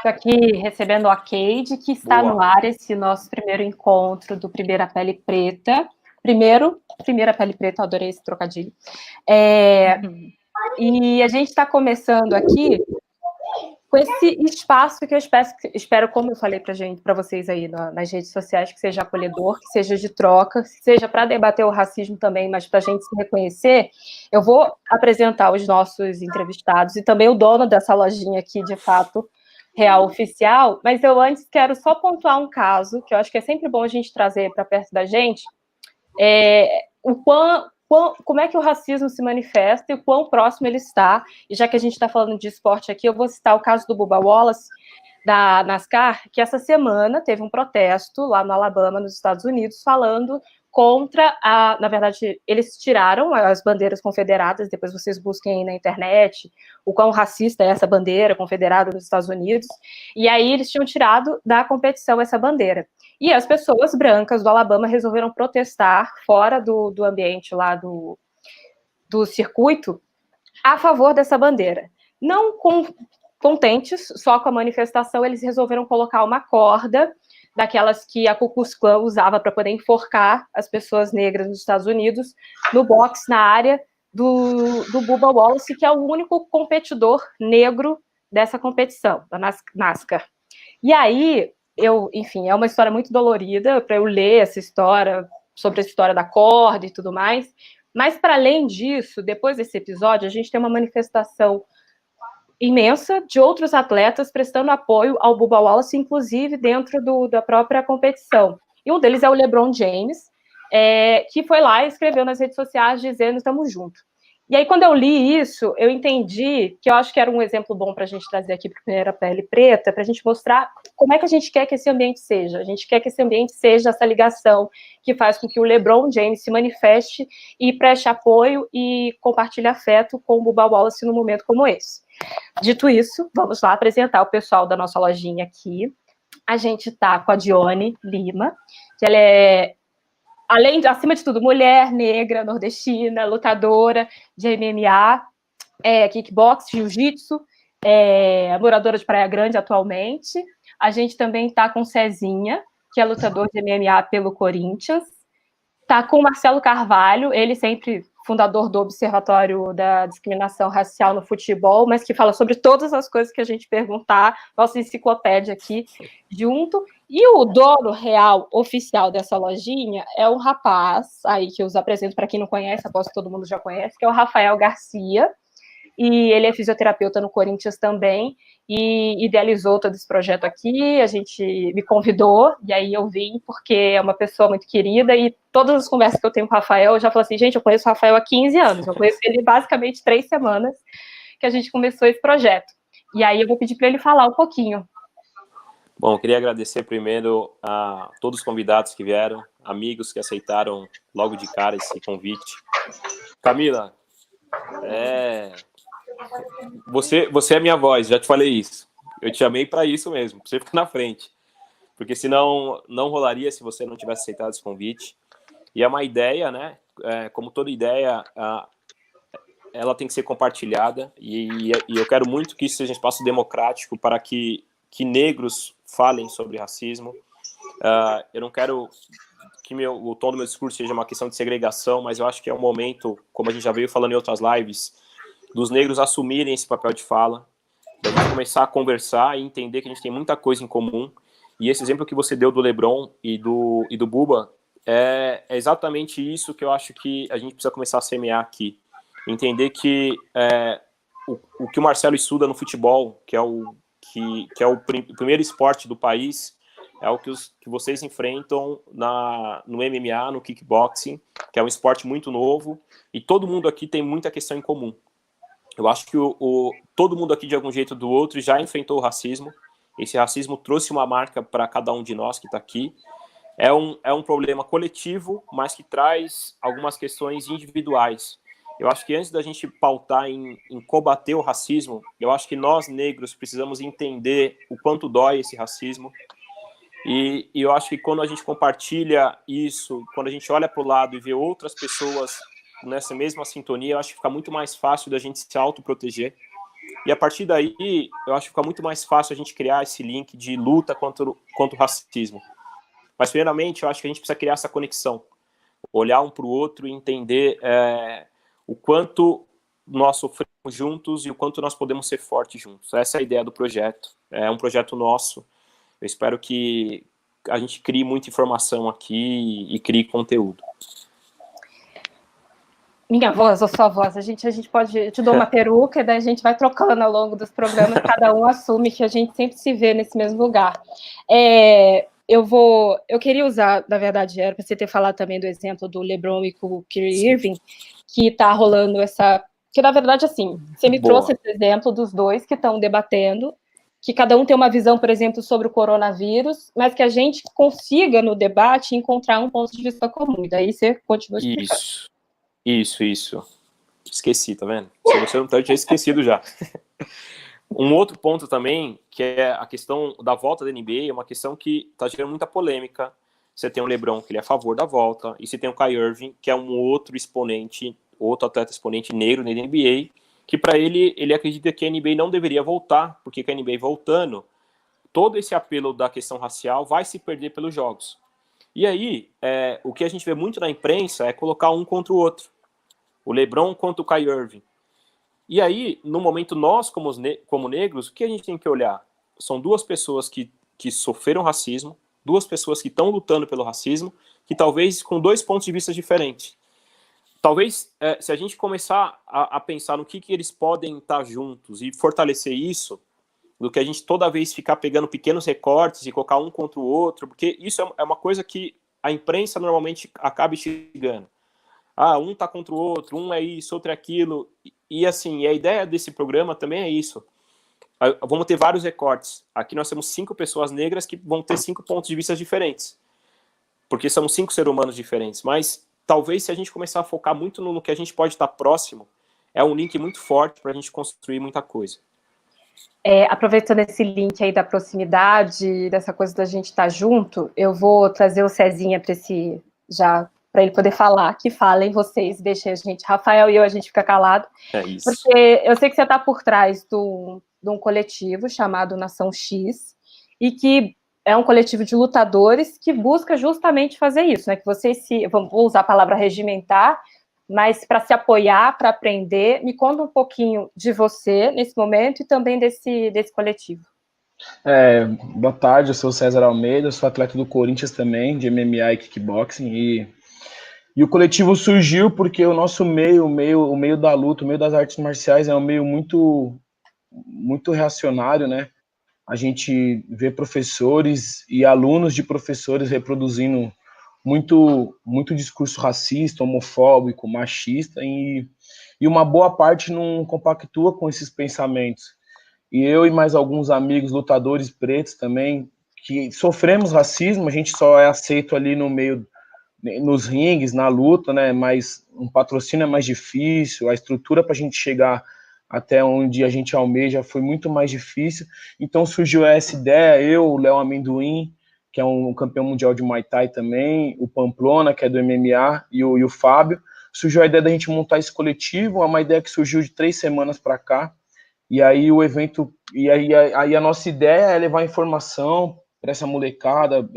Estou aqui recebendo a Cade, que está no ar esse nosso primeiro encontro do Primeira Pele Preta. Primeira Pele Preta, eu adorei esse trocadilho. E a gente está começando aqui com esse espaço que eu espero, como eu falei para vocês aí nas redes sociais, que seja acolhedor, que seja de troca, que seja para debater o racismo também, mas para a gente se reconhecer. Eu vou apresentar os nossos entrevistados e também o dono dessa lojinha aqui, de fato, real oficial, mas eu antes quero só pontuar um caso, que eu acho que é sempre bom a gente trazer para perto da gente, como é que o racismo se manifesta e o quão próximo ele está. E já que a gente está falando de esporte aqui, eu vou citar o caso do Bubba Wallace, da NASCAR, que essa semana teve um protesto lá no Alabama, nos Estados Unidos, falando contra na verdade, eles tiraram as bandeiras confederadas, depois vocês busquem aí na internet o quão racista é essa bandeira confederada nos Estados Unidos, e aí eles tinham tirado da competição essa bandeira. E as pessoas brancas do Alabama resolveram protestar fora do ambiente lá do circuito a favor dessa bandeira. Não contentes só com a manifestação, eles resolveram colocar uma corda daquelas que a Ku Klux Klan usava para poder enforcar as pessoas negras nos Estados Unidos, no box, na área do Bubba Wallace, que é o único competidor negro dessa competição, da NASCAR. E aí, enfim, é uma história muito dolorida para eu ler essa história, sobre a história da corda e tudo mais, mas para além disso, depois desse episódio, a gente tem uma manifestação imensa de outros atletas prestando apoio ao Bubba Wallace, inclusive dentro da própria competição. E um deles é o LeBron James, que foi lá e escreveu nas redes sociais dizendo estamos juntos. E aí, quando eu li isso, eu entendi que eu acho que era um exemplo bom para a gente trazer aqui para a Primeira Pele Preta, para a gente mostrar como é que a gente quer que esse ambiente seja. A gente quer que esse ambiente seja essa ligação que faz com que o LeBron James se manifeste e preste apoio e compartilhe afeto com o Bubba Wallace num momento como esse. Dito isso, vamos lá apresentar o pessoal da nossa lojinha aqui. A gente está com a Dione Lima, que ela é, acima de tudo, mulher, negra, nordestina, lutadora de MMA, kickbox, jiu-jitsu, moradora de Praia Grande atualmente. A gente também está com Cezinha, que é lutador de MMA pelo Corinthians. Está com o Marcelo Carvalho, ele sempre fundador do Observatório da Discriminação Racial no Futebol, mas que fala sobre todas as coisas que a gente perguntar, nossa enciclopédia aqui junto. E o dono real, oficial dessa lojinha é um rapaz, aí que eu os apresento para quem não conhece, aposto que todo mundo já conhece, que é o Rafael Garcia, e ele é fisioterapeuta no Corinthians também, e idealizou todo esse projeto aqui, a gente me convidou, e aí eu vim, porque é uma pessoa muito querida, e todas as conversas que eu tenho com o Rafael, eu já falo assim, gente, eu conheço o Rafael há 15 anos, eu conheço ele basicamente 3 semanas que a gente começou esse projeto. E aí eu vou pedir para ele falar um pouquinho. Bom, eu queria agradecer primeiro a todos os convidados que vieram, amigos que aceitaram logo de cara esse convite. Camila, você é minha voz, já te falei isso. Eu te chamei para isso mesmo, para você ficar na frente. Porque senão não rolaria se você não tivesse aceitado esse convite. E é uma ideia, né? Como toda ideia, ela tem que ser compartilhada. E eu quero muito que isso seja um espaço democrático para que negros falem sobre racismo. Eu não quero que o tom do meu discurso seja uma questão de segregação, mas eu acho que é um momento, como a gente já veio falando em outras lives, dos negros assumirem esse papel de fala, da gente começar a conversar e entender que a gente tem muita coisa em comum. E esse exemplo que você deu do LeBron e do Bubba é exatamente isso que eu acho que a gente precisa começar a semear aqui. Entender que o que o Marcelo estuda no futebol, que é o primeiro esporte do país, é o que vocês enfrentam no MMA, no kickboxing, que é um esporte muito novo, e todo mundo aqui tem muita questão em comum. Eu acho que todo mundo aqui, de algum jeito ou do outro, já enfrentou o racismo. Esse racismo trouxe uma marca para cada um de nós que está aqui. É um problema coletivo, mas que traz algumas questões individuais. Eu acho que antes da gente pautar em combater o racismo, eu acho que nós, negros, precisamos entender o quanto dói esse racismo. E eu acho que quando a gente compartilha isso, quando a gente olha para o lado e vê outras pessoas nessa mesma sintonia, eu acho que fica muito mais fácil da gente se autoproteger. E a partir daí, eu acho que fica muito mais fácil a gente criar esse link de luta contra o racismo. Mas, primeiramente, eu acho que a gente precisa criar essa conexão. Olhar um para o outro e entender o quanto nós sofremos juntos e o quanto nós podemos ser fortes juntos. Essa é a ideia do projeto. É um projeto nosso. Eu espero que a gente crie muita informação aqui e crie conteúdo. Minha voz ou sua voz, a gente pode, eu te dou uma peruca e daí a gente vai trocando ao longo dos programas, cada um assume que a gente sempre se vê nesse mesmo lugar. Eu queria usar, na verdade, era para você ter falado também do exemplo do LeBron e com o Kyrie Irving, que está rolando que na verdade, assim, você me trouxe esse exemplo dos dois que estão debatendo, que cada um tem uma visão, por exemplo, sobre o coronavírus, mas que a gente consiga, no debate, encontrar um ponto de vista comum, e daí você continua explicando. Isso. Esqueci, tá vendo? Se você não tá, eu tinha esquecido já. Um outro ponto também, que é a questão da volta da NBA, é uma questão que tá gerando muita polêmica. Você tem o LeBron, que ele é a favor da volta, e você tem o Kyrie Irving, que é um outro atleta exponente negro na NBA, que para ele acredita que a NBA não deveria voltar, porque com a NBA voltando, todo esse apelo da questão racial vai se perder pelos jogos. E aí, o que a gente vê muito na imprensa é colocar um contra o outro. O LeBron contra o Kyrie Irving. E aí, no momento, nós, como negros, o que a gente tem que olhar? São duas pessoas que sofreram racismo, duas pessoas que estão lutando pelo racismo, que talvez com dois pontos de vista diferentes. Talvez, se a gente começar a pensar no que eles podem estar juntos e fortalecer isso, do que a gente toda vez ficar pegando pequenos recortes e colocar um contra o outro, porque isso é uma coisa que a imprensa normalmente acaba instigando. Um tá contra o outro, um é isso, outro é aquilo. E assim, a ideia desse programa também é isso. Vamos ter vários recortes. Aqui nós temos 5 pessoas negras que vão ter 5 pontos de vista diferentes. Porque somos 5 seres humanos diferentes. Mas talvez se a gente começar a focar muito no que a gente pode estar próximo, é um link muito forte para a gente construir muita coisa. Aproveitando esse link aí da proximidade, dessa coisa da gente estar junto, eu vou trazer o Cezinha para ele poder falar, que falem vocês, deixem a gente, Rafael e eu, a gente fica calado. É isso. Porque eu sei que você está por trás de um coletivo chamado Nação X, e que é um coletivo de lutadores que busca justamente fazer isso, né? Que vocês vou usar a palavra regimentar, mas para se apoiar, para aprender. Me conta um pouquinho de você nesse momento e também desse coletivo. Boa tarde, eu sou o César Almeida, eu sou atleta do Corinthians também, de MMA e kickboxing, e o coletivo surgiu porque o nosso o meio da luta, o meio das artes marciais é um meio muito, muito reacionário, né? A gente vê professores e alunos de professores reproduzindo muito discurso racista, homofóbico, machista, e uma boa parte não compactua com esses pensamentos. E eu e mais alguns amigos lutadores pretos também, que sofremos racismo, a gente só é aceito ali no meio, nos ringues, na luta, né? Mas um patrocínio é mais difícil, a estrutura para a gente chegar até onde a gente almeja foi muito mais difícil. Então surgiu essa ideia, eu, o Léo Amendoim, que é um campeão mundial de Muay Thai também, o Pamplona, que é do MMA, e o Fábio. Surgiu a ideia da gente montar esse coletivo, é uma ideia que surgiu de 3 semanas para cá. E aí o evento, aí a nossa ideia é levar informação para essa molecada,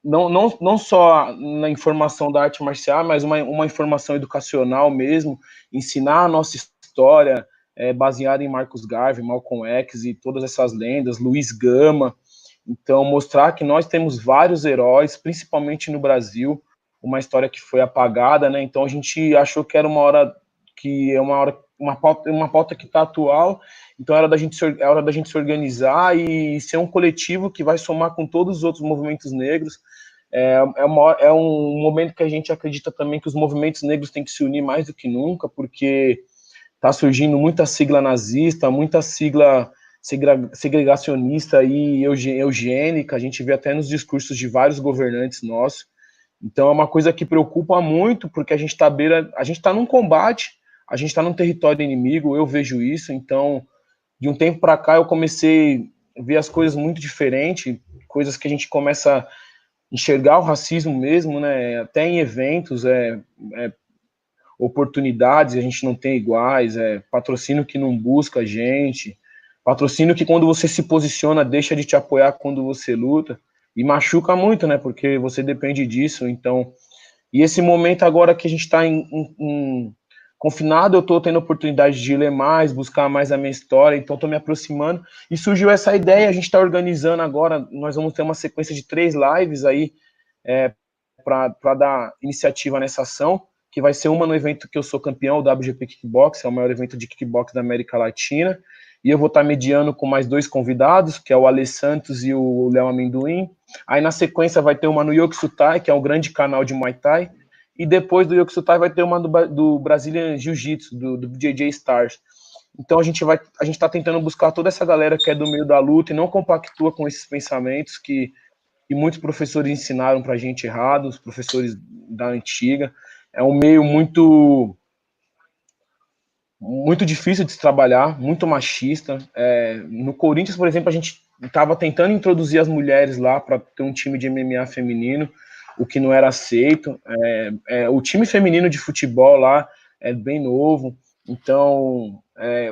não só na informação da arte marcial, mas uma informação educacional mesmo, ensinar a nossa história, baseada em Marcus Garvey, Malcolm X e todas essas lendas, Luiz Gama. Então, mostrar que nós temos vários heróis, principalmente no Brasil, uma história que foi apagada, né? Então, a gente achou que era uma pauta que está atual, então é hora da gente se organizar e ser um coletivo que vai somar com todos os outros movimentos negros. É um momento que a gente acredita também que os movimentos negros têm que se unir mais do que nunca, porque está surgindo muita sigla nazista, muita sigla segregacionista e eugênica, a gente vê até nos discursos de vários governantes nossos. Então é uma coisa que preocupa muito, porque a gente está num combate, a gente está num território inimigo, eu vejo isso. Então, de um tempo para cá, eu comecei a ver as coisas muito diferentes, coisas que a gente começa a enxergar o racismo mesmo, né? Até em eventos, oportunidades, a gente não tem iguais, patrocínio que não busca a gente, patrocínio que quando você se posiciona deixa de te apoiar quando você luta, e machuca muito, né, porque você depende disso, então, e esse momento agora que a gente está confinado, eu estou tendo a oportunidade de ler mais, buscar mais a minha história, então estou me aproximando, e surgiu essa ideia, a gente está organizando agora, nós vamos ter uma sequência de 3 lives aí, para dar iniciativa nessa ação, que vai ser uma no evento que eu sou campeão, o WGP Kickbox, é o maior evento de kickbox da América Latina, e eu vou estar mediando com mais 2 convidados, que é o Ale Santos e o Léo Amendoim. Aí na sequência vai ter uma no Yoksutai, que é um grande canal de Muay Thai, e depois do Yoksutai vai ter uma do Brazilian Jiu-Jitsu, do JJ Stars. Então a gente está tentando buscar toda essa galera que é do meio da luta e não compactua com esses pensamentos que muitos professores ensinaram para a gente errado, os professores da antiga. É um meio muito difícil de se trabalhar, muito machista. No Corinthians, por exemplo, a gente estava tentando introduzir as mulheres lá para ter um time de MMA feminino, o que não era aceito. O time feminino de futebol lá é bem novo, então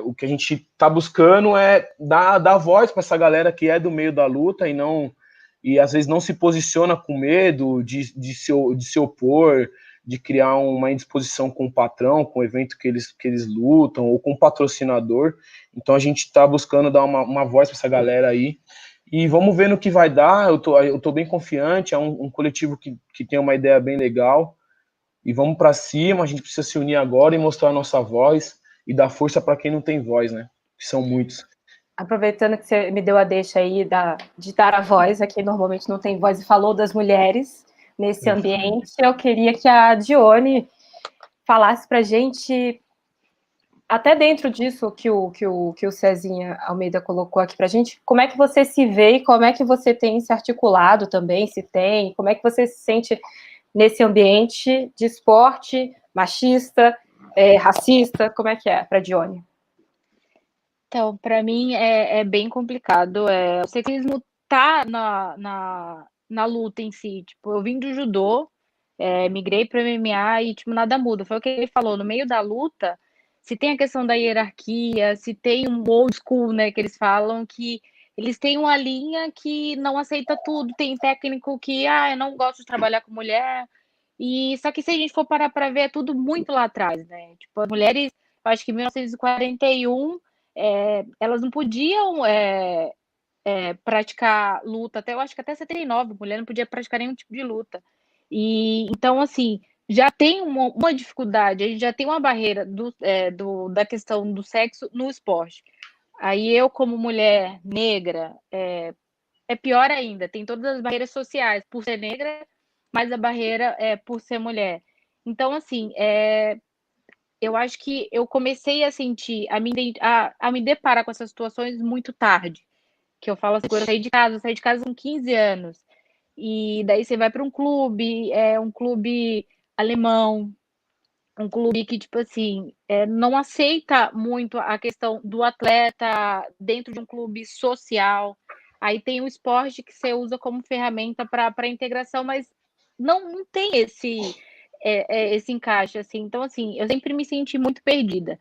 o que a gente está buscando é dar voz para essa galera que é do meio da luta e às vezes não se posiciona com medo de se opor, de criar uma indisposição com o patrão, com o evento que eles lutam, ou com o patrocinador. Então a gente está buscando dar uma voz para essa galera aí. E vamos ver no que vai dar. Eu tô bem confiante, é um coletivo que tem uma ideia bem legal. E vamos para cima, a gente precisa se unir agora e mostrar a nossa voz e dar força para quem não tem voz, né? Que são muitos. Aproveitando que você me deu a deixa aí de dar a voz, aqui normalmente não tem voz, e falou das mulheres nesse ambiente, eu queria que a Dione falasse para a gente, até dentro disso que o Cezinha Almeida colocou aqui para a gente, como é que você se vê e como é que você tem se articulado também, se tem, como é que você se sente nesse ambiente de esporte machista, racista, como é que é para a Dione? Então, para mim é bem complicado. O sexismo tá na luta em si. Tipo, eu vim do judô, migrei para MMA e tipo, nada muda. Foi o que ele falou, no meio da luta, se tem a questão da hierarquia, se tem um old school, né, que eles falam que eles têm uma linha que não aceita tudo. Tem técnico que, eu não gosto de trabalhar com mulher. E só que se a gente for parar para ver, é tudo muito lá atrás, né? Tipo, as mulheres, eu acho que em 1941 elas não podiam praticar luta, eu acho que até 79, a mulher não podia praticar nenhum tipo de luta. E então, assim, já tem uma dificuldade, a gente já tem uma barreira da questão do sexo no esporte. Aí eu, como mulher negra, é pior ainda, tem todas as barreiras sociais por ser negra, mas a barreira é por ser mulher. Então, assim, eu acho que eu comecei a sentir, a me deparar com essas situações muito tarde. Que eu falo assim, quando eu saí de casa com 15 anos. E daí você vai para um clube alemão, um clube que, tipo assim, não aceita muito a questão do atleta dentro de um clube social. Aí tem o esporte que você usa como ferramenta para integração, mas não tem esse encaixe, assim. Então, assim, eu sempre me senti muito perdida.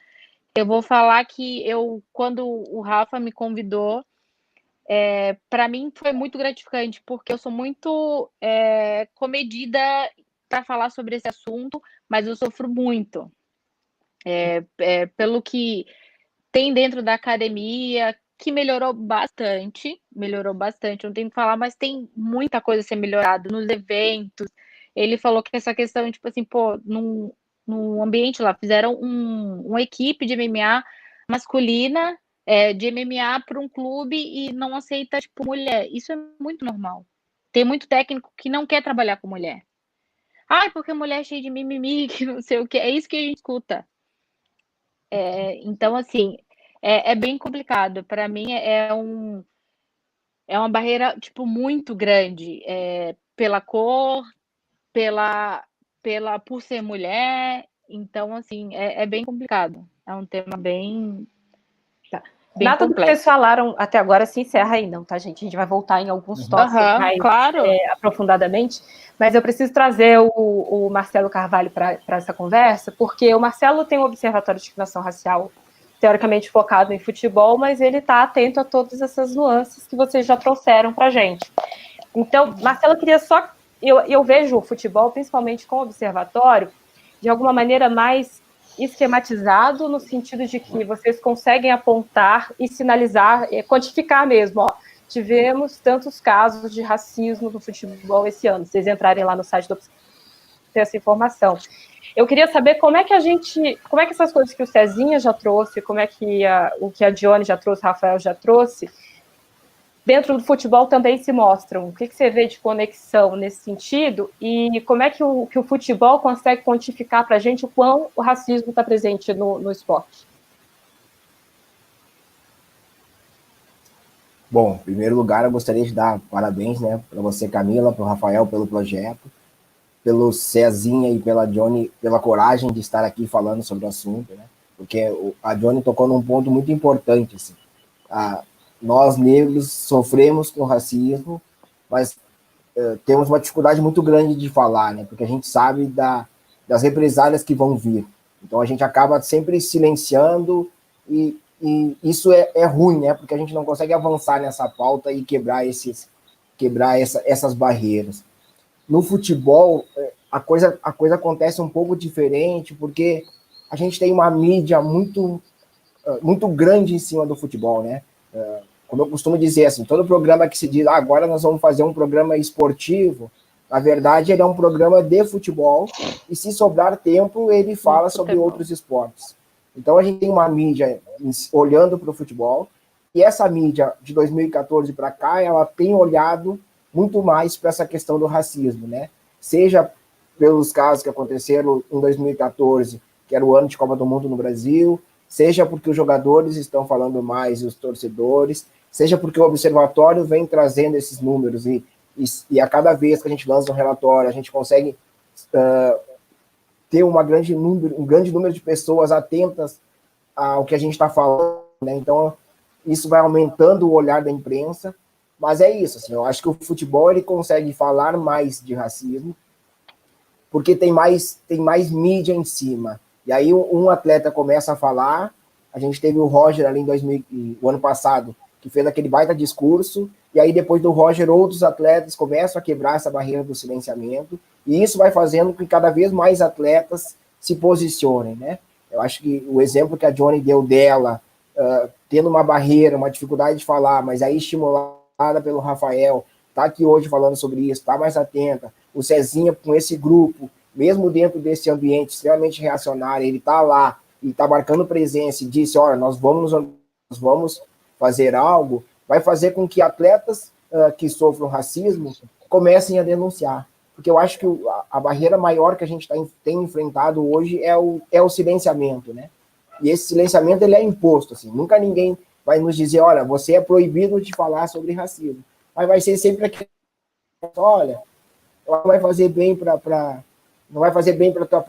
Eu vou falar que quando o Rafa me convidou, para mim foi muito gratificante, porque eu sou muito comedida para falar sobre esse assunto, mas eu sofro muito. Pelo que tem dentro da academia, que melhorou bastante, não tenho que falar, mas tem muita coisa a ser melhorada nos eventos. Ele falou que essa questão, tipo assim, pô, num ambiente lá, fizeram uma equipe de MMA masculina, de MMA para um clube e não aceita, tipo, mulher. Isso é muito normal. Tem muito técnico que não quer trabalhar com mulher. Porque mulher é cheia de mimimi, que não sei o que. É isso que a gente escuta. Então, assim, é bem complicado. Para mim, é uma barreira, tipo, muito grande. Pela cor, por ser mulher. Então, assim, é bem complicado. É um tema bem... Tá. bem Nada do que complexo. vocês falaram até agora se encerra aí, não, tá, gente? A gente vai voltar em alguns tópicos mais Claro. Aprofundadamente, mas eu preciso trazer o Marcelo Carvalho para essa conversa, porque o Marcelo tem um observatório de discriminação racial teoricamente focado em futebol, mas ele está atento a todas essas nuances que vocês já trouxeram para a gente. Então, Marcelo, eu queria só... Eu vejo o futebol, principalmente com o observatório, de alguma maneira mais esquematizado, no sentido de que vocês conseguem apontar e sinalizar, quantificar mesmo, ó, tivemos tantos casos de racismo no futebol esse ano. Se vocês entrarem lá no site do ter essa informação. Eu queria saber como é que essas coisas que o Cezinha já trouxe, como é que o que a Dione já trouxe, o Rafael já trouxe, dentro do futebol também se mostram. O que você vê de conexão nesse sentido e como é que o futebol consegue quantificar para a gente o quão o racismo está presente no esporte? Bom, em primeiro lugar, eu gostaria de dar parabéns, né, para você, Camila, para o Rafael, pelo projeto, pelo Cezinha e pela Dione, pela coragem de estar aqui falando sobre o assunto, né, porque a Dione tocou num ponto muito importante, assim. Nós, negros, sofremos com racismo, mas temos uma dificuldade muito grande de falar, né, porque a gente sabe das represálias que vão vir. Então, a gente acaba sempre silenciando e isso é ruim, né? Porque a gente não consegue avançar nessa pauta e quebrar essas barreiras. No futebol, a coisa acontece um pouco diferente, porque a gente tem uma mídia muito grande em cima do futebol, né? Como eu costumo dizer, assim, todo programa que se diz, agora nós vamos fazer um programa esportivo, na verdade, ele é um programa de futebol, e se sobrar tempo, ele fala sobre outros esportes. Então, a gente tem uma mídia olhando para o futebol, e essa mídia de 2014 para cá, ela tem olhado muito mais para essa questão do racismo, né? Seja pelos casos que aconteceram em 2014, que era o ano de Copa do Mundo no Brasil, seja porque os jogadores estão falando mais e os torcedores, seja porque o observatório vem trazendo esses números e a cada vez que a gente lança um relatório, a gente consegue ter um grande número de pessoas atentas ao que a gente está falando, né? Então, isso vai aumentando o olhar da imprensa, mas é isso, assim, eu acho que o futebol ele consegue falar mais de racismo, porque tem mais mídia em cima. E aí um atleta começa a falar, a gente teve o Roger ali o ano passado, que fez aquele baita discurso, e aí depois do Roger, outros atletas começam a quebrar essa barreira do silenciamento, e isso vai fazendo com que cada vez mais atletas se posicionem, né? Eu acho que o exemplo que a Dione deu dela, tendo uma barreira, uma dificuldade de falar, mas aí estimulada pelo Rafael, tá aqui hoje falando sobre isso, tá mais atenta, o Cezinha com esse grupo, mesmo dentro desse ambiente extremamente reacionário, ele tá lá e tá marcando presença e disse, olha, nós vamos fazer algo, vai fazer com que atletas que sofram racismo comecem a denunciar. Porque eu acho que a barreira maior que a gente tem enfrentado hoje é o silenciamento, né? E esse silenciamento, ele é imposto, assim. Nunca ninguém vai nos dizer, olha, você é proibido de falar sobre racismo. Mas vai ser sempre aquele, olha, não vai fazer bem para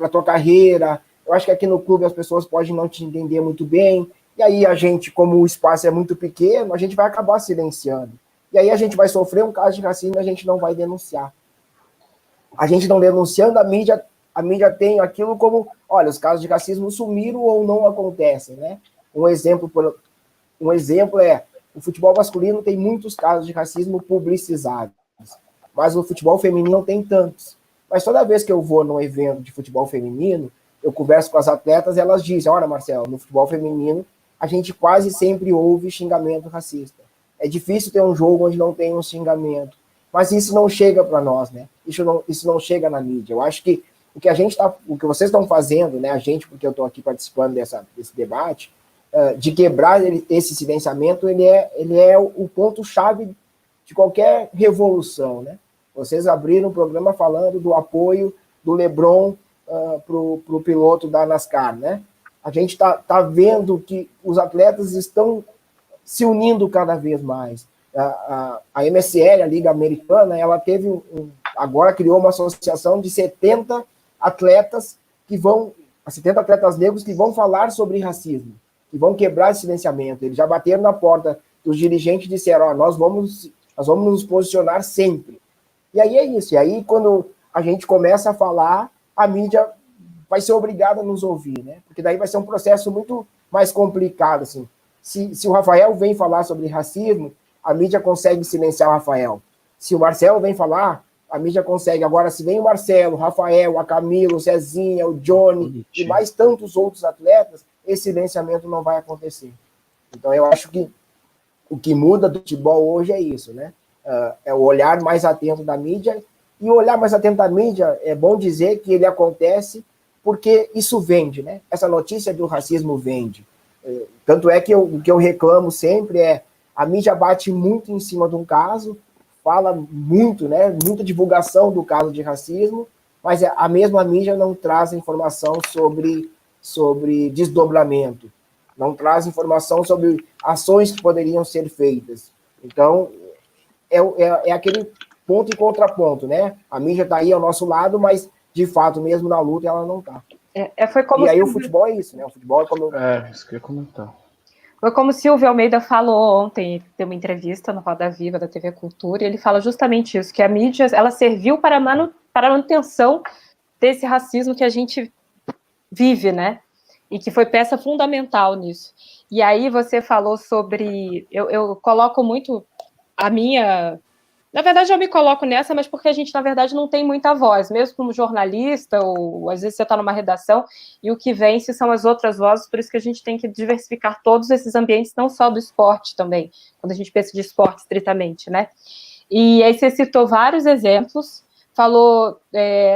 tua carreira. Eu acho que aqui no clube as pessoas podem não te entender muito bem. E aí a gente, como o espaço é muito pequeno, a gente vai acabar silenciando. E aí a gente vai sofrer um caso de racismo e a gente não vai denunciar. A gente não denunciando, a mídia tem aquilo como, olha, os casos de racismo sumiram ou não acontecem, né? Um exemplo é, o futebol masculino tem muitos casos de racismo publicizados, mas o futebol feminino não tem tantos. Mas toda vez que eu vou num evento de futebol feminino, eu converso com as atletas, elas dizem, olha, Marcelo, no futebol feminino, a gente quase sempre ouve xingamento racista. É difícil ter um jogo onde não tem um xingamento. Mas isso não chega para nós, né? Isso não chega na mídia. Eu acho que o que vocês estão fazendo, né? A gente, porque eu estou aqui participando desse debate, de quebrar esse silenciamento, ele é o ponto-chave de qualquer revolução, né? Vocês abriram o programa falando do apoio do LeBron pro piloto da NASCAR, né? A gente tá vendo que os atletas estão se unindo cada vez mais. A MSL, a Liga Americana, ela teve agora criou uma associação de 70 atletas 70 atletas negros que vão falar sobre racismo, e vão quebrar esse silenciamento. Eles já bateram na porta dos dirigentes e disseram, nós vamos nos posicionar sempre. E aí é isso. E aí, quando a gente começa a falar, a mídia vai ser obrigada a nos ouvir, né? Porque daí vai ser um processo muito mais complicado, assim. Se o Rafael vem falar sobre racismo, a mídia consegue silenciar o Rafael. Se o Marcelo vem falar, a mídia consegue. Agora, se vem o Marcelo, o Rafael, a Camila, o Cezinha, o Johnny e mais tantos outros atletas, esse silenciamento não vai acontecer. Então, eu acho que o que muda do futebol hoje é isso, né? É o olhar mais atento da mídia. E o olhar mais atento da mídia, é bom dizer que ele acontece porque isso vende, né? Essa notícia do racismo vende. Tanto é que o que eu reclamo sempre é a mídia bate muito em cima de um caso, fala muito, né? Muita divulgação do caso de racismo, mas a mesma mídia não traz informação sobre desdobramento, não traz informação sobre ações que poderiam ser feitas. Então, é aquele ponto e contraponto, né? A mídia está aí ao nosso lado, mas, de fato, mesmo na luta, ela não está. E aí o futebol é isso, né? O futebol é como... isso que eu ia comentar. Foi como o Silvio Almeida falou ontem, deu uma entrevista no Roda Viva da TV Cultura, e ele fala justamente isso, que a mídia, ela serviu para a manutenção desse racismo que a gente vive, né? E que foi peça fundamental nisso. E aí você falou sobre... Eu coloco muito a minha... Na verdade, eu me coloco nessa, mas porque a gente, na verdade, não tem muita voz, mesmo como jornalista, ou às vezes você está numa redação, e o que vence são as outras vozes, por isso que a gente tem que diversificar todos esses ambientes, não só do esporte também, quando a gente pensa de esporte estritamente, né? E aí você citou vários exemplos, falou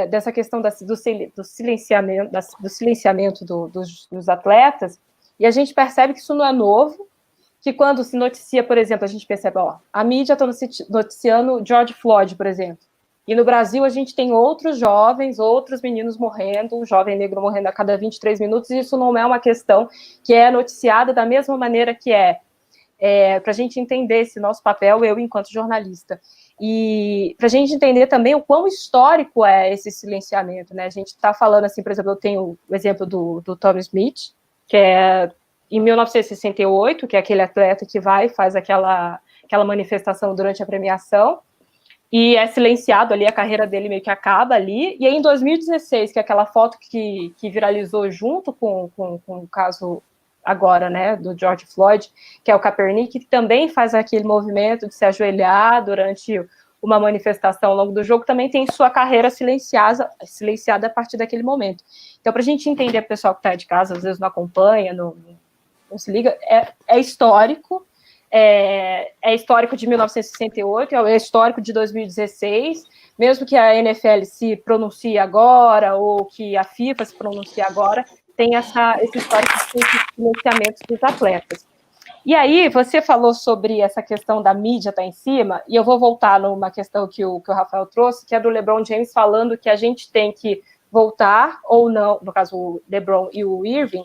dessa questão do silenciamento dos atletas, e a gente percebe que isso não é novo, que quando se noticia, por exemplo, a gente percebe, a mídia está noticiando George Floyd, por exemplo, e no Brasil a gente tem outros jovens, outros meninos morrendo, um jovem negro morrendo a cada 23 minutos, e isso não é uma questão que é noticiada da mesma maneira que para a gente entender esse nosso papel, eu enquanto jornalista, e para a gente entender também o quão histórico é esse silenciamento, né? A gente está falando assim, por exemplo, eu tenho o exemplo do Tommy Smith, que é em 1968, que é aquele atleta que vai e faz aquela manifestação durante a premiação, e é silenciado ali, a carreira dele meio que acaba ali, e aí em 2016, que é aquela foto que viralizou junto com o caso agora, né, do George Floyd, que é o Kaepernick, que também faz aquele movimento de se ajoelhar durante uma manifestação ao longo do jogo, também tem sua carreira silenciada a partir daquele momento. Então, para a gente entender, o pessoal que está de casa, às vezes não acompanha, não se liga, é histórico, é histórico de 1968, é histórico de 2016, mesmo que a NFL se pronuncie agora, ou que a FIFA se pronuncie agora, tem esse histórico de silenciamento dos atletas. E aí, você falou sobre essa questão da mídia estar em cima, e eu vou voltar numa questão que o Rafael trouxe, que é do LeBron James falando que a gente tem que voltar, ou não, no caso o LeBron e o Irving,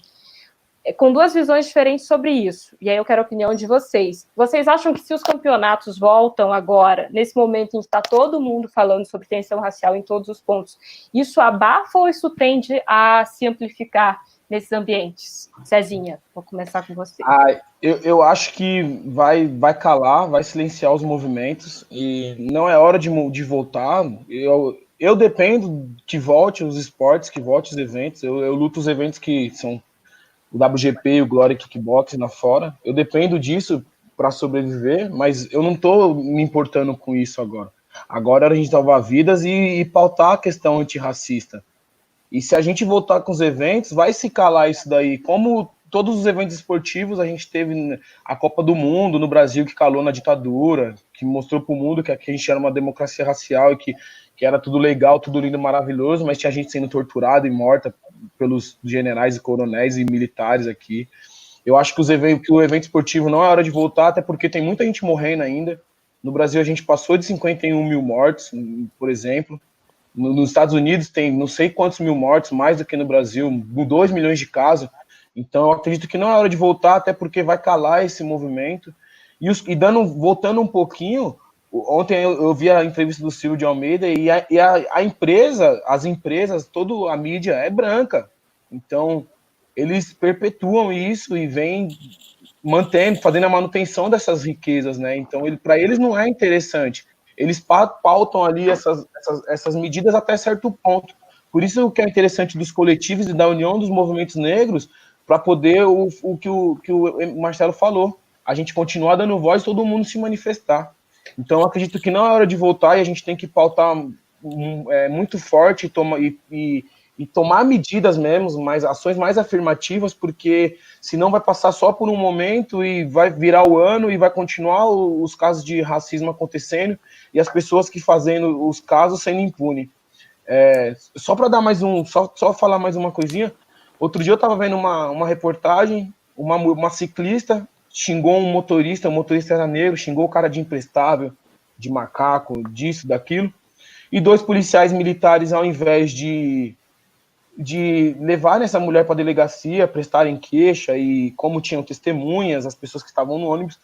com duas visões diferentes sobre isso. E aí eu quero a opinião de vocês. Vocês acham que se os campeonatos voltam agora, nesse momento em que está todo mundo falando sobre tensão racial em todos os pontos, isso abafa ou isso tende a se amplificar nesses ambientes? Cezinha, vou começar com você. Eu acho que vai calar, vai silenciar os movimentos, e não é hora de voltar. Eu dependo que volte os esportes, que volte os eventos. Eu luto os eventos que são o WGP e o Glory Kickboxing lá fora. Eu dependo disso para sobreviver, mas eu não estou me importando com isso agora. Agora a gente salvar vidas e pautar a questão antirracista. E se a gente voltar com os eventos, vai se calar isso daí. Como todos os eventos esportivos, a gente teve a Copa do Mundo no Brasil, que calou na ditadura, que mostrou para o mundo que aqui a gente era uma democracia racial e que era tudo legal, tudo lindo, maravilhoso, mas tinha gente sendo torturada e morta pelos generais e coronéis e militares aqui. Eu acho que o evento esportivo não é hora de voltar, até porque tem muita gente morrendo ainda. No Brasil, a gente passou de 51 mil mortos, por exemplo. Nos Estados Unidos tem não sei quantos mil mortos, mais do que no Brasil, 2 milhões de casos. Então, eu acredito que não é hora de voltar, até porque vai calar esse movimento. Voltando um pouquinho, ontem eu vi a entrevista do Silvio de Almeida e a empresa, as empresas, toda a mídia é branca. Então, eles perpetuam isso e vêm mantendo, fazendo a manutenção dessas riquezas, né? Então, para eles não é interessante. Eles pautam ali essas medidas até certo ponto. Por isso que é interessante dos coletivos e da união dos movimentos negros, para poder o que o Marcelo falou, a gente continuar dando voz e todo mundo se manifestar. Então, eu acredito que não é hora de voltar e a gente tem que pautar muito forte e tomar medidas mesmo, ações mais afirmativas, porque senão vai passar só por um momento e vai virar o ano e vai continuar os casos de racismo acontecendo e as pessoas que fazendo os casos sendo impunes. Só para dar só falar mais uma coisinha, outro dia eu estava vendo uma reportagem, uma ciclista xingou um motorista, o motorista era negro, xingou o cara de imprestável, de macaco, disso, daquilo, e 2 policiais militares, ao invés de levar essa mulher para a delegacia, prestarem queixa e como tinham testemunhas, as pessoas que estavam no ônibus,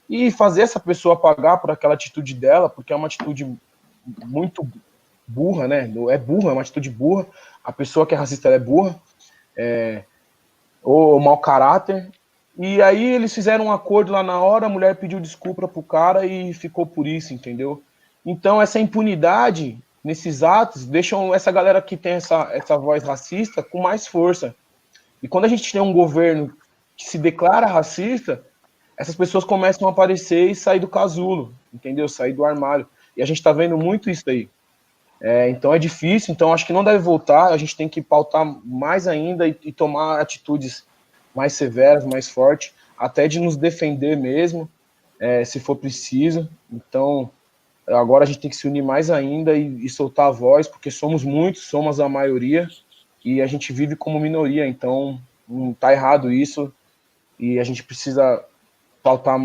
e fazer essa pessoa pagar por aquela atitude dela, porque é uma atitude muito burra, né? É burra, é uma atitude burra. A pessoa que é racista, ela é burra, ou mau caráter. E aí eles fizeram um acordo lá na hora, a mulher pediu desculpa pro cara e ficou por isso, entendeu? Então essa impunidade nesses atos deixam essa galera que tem essa voz racista com mais força. E quando a gente tem um governo que se declara racista, essas pessoas começam a aparecer e sair do casulo, entendeu? Sair do armário. E a gente está vendo muito isso aí. Então é difícil, então acho que não deve voltar, a gente tem que pautar mais ainda e tomar atitudes mais severas, mais fortes, até de nos defender mesmo, se for preciso. Então, agora a gente tem que se unir mais ainda e soltar a voz, porque somos muitos, somos a maioria, e a gente vive como minoria, então não está errado isso, e a gente precisa pautar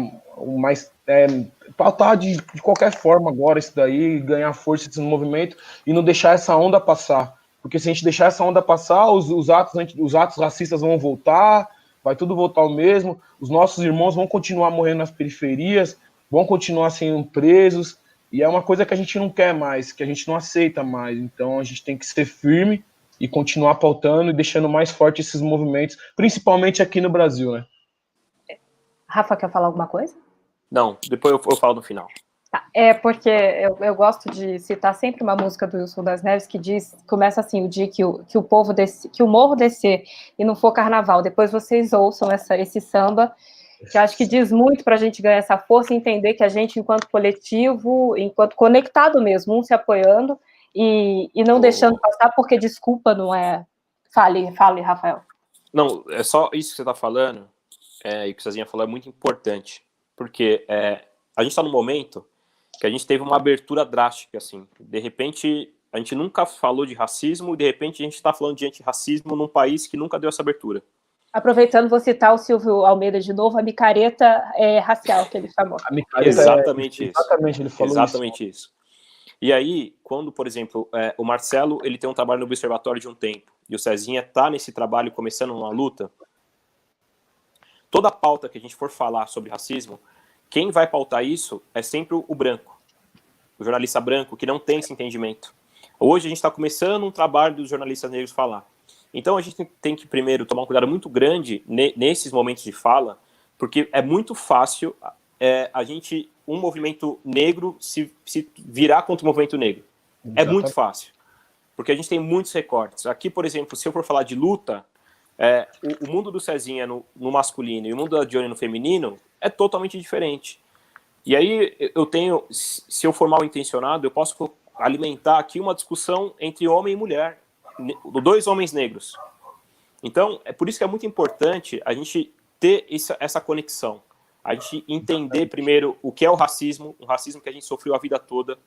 pautar de qualquer forma agora isso daí, ganhar força desse movimento e não deixar essa onda passar, porque se a gente deixar essa onda passar, os atos racistas vão voltar, vai tudo voltar ao mesmo, os nossos irmãos vão continuar morrendo nas periferias, vão continuar sendo presos, e é uma coisa que a gente não quer mais, que a gente não aceita mais, então a gente tem que ser firme e continuar pautando e deixando mais forte esses movimentos, principalmente aqui no Brasil, né? Rafa, quer falar alguma coisa? Não, depois eu falo no final. Tá, porque eu gosto de citar sempre uma música do Wilson das Neves que começa assim, o dia que o morro descer e não for carnaval, depois vocês ouçam esse samba, que acho que diz muito para a gente ganhar essa força e entender que a gente, enquanto coletivo, enquanto conectado mesmo, um se apoiando e não deixando passar, porque desculpa, não é... Fale, Rafael. Não, é só isso que você está falando, e o que o Cezinha falou é muito importante, porque a gente está num momento que a gente teve uma abertura drástica, assim. De repente, a gente nunca falou de racismo e, de repente, a gente está falando de antirracismo num país que nunca deu essa abertura. Aproveitando, vou citar o Silvio Almeida de novo, a micareta racial que ele chamou. A micareta exatamente isso. Exatamente, ele falou exatamente isso. E aí, quando, por exemplo, o Marcelo, ele tem um trabalho no Observatório de um tempo, e o Cezinha está nesse trabalho começando uma luta, toda a pauta que a gente for falar sobre racismo, quem vai pautar isso é sempre o branco, o jornalista branco, que não tem esse entendimento. Hoje a gente está começando um trabalho dos jornalistas negros falar. Então a gente tem que primeiro tomar um cuidado muito grande nesses momentos de fala, porque é muito fácil um movimento negro se virar contra o movimento negro. Exatamente. É muito fácil, porque a gente tem muitos recortes. Aqui, por exemplo, se eu for falar de luta, o mundo do Cezinha no masculino e o mundo da Johnny no feminino é totalmente diferente. E aí se eu for mal intencionado, eu posso alimentar aqui uma discussão entre homem e mulher, dois homens negros. Então, é por isso que é muito importante a gente ter essa conexão, a gente entender primeiro o que é o racismo que a gente sofreu a vida toda,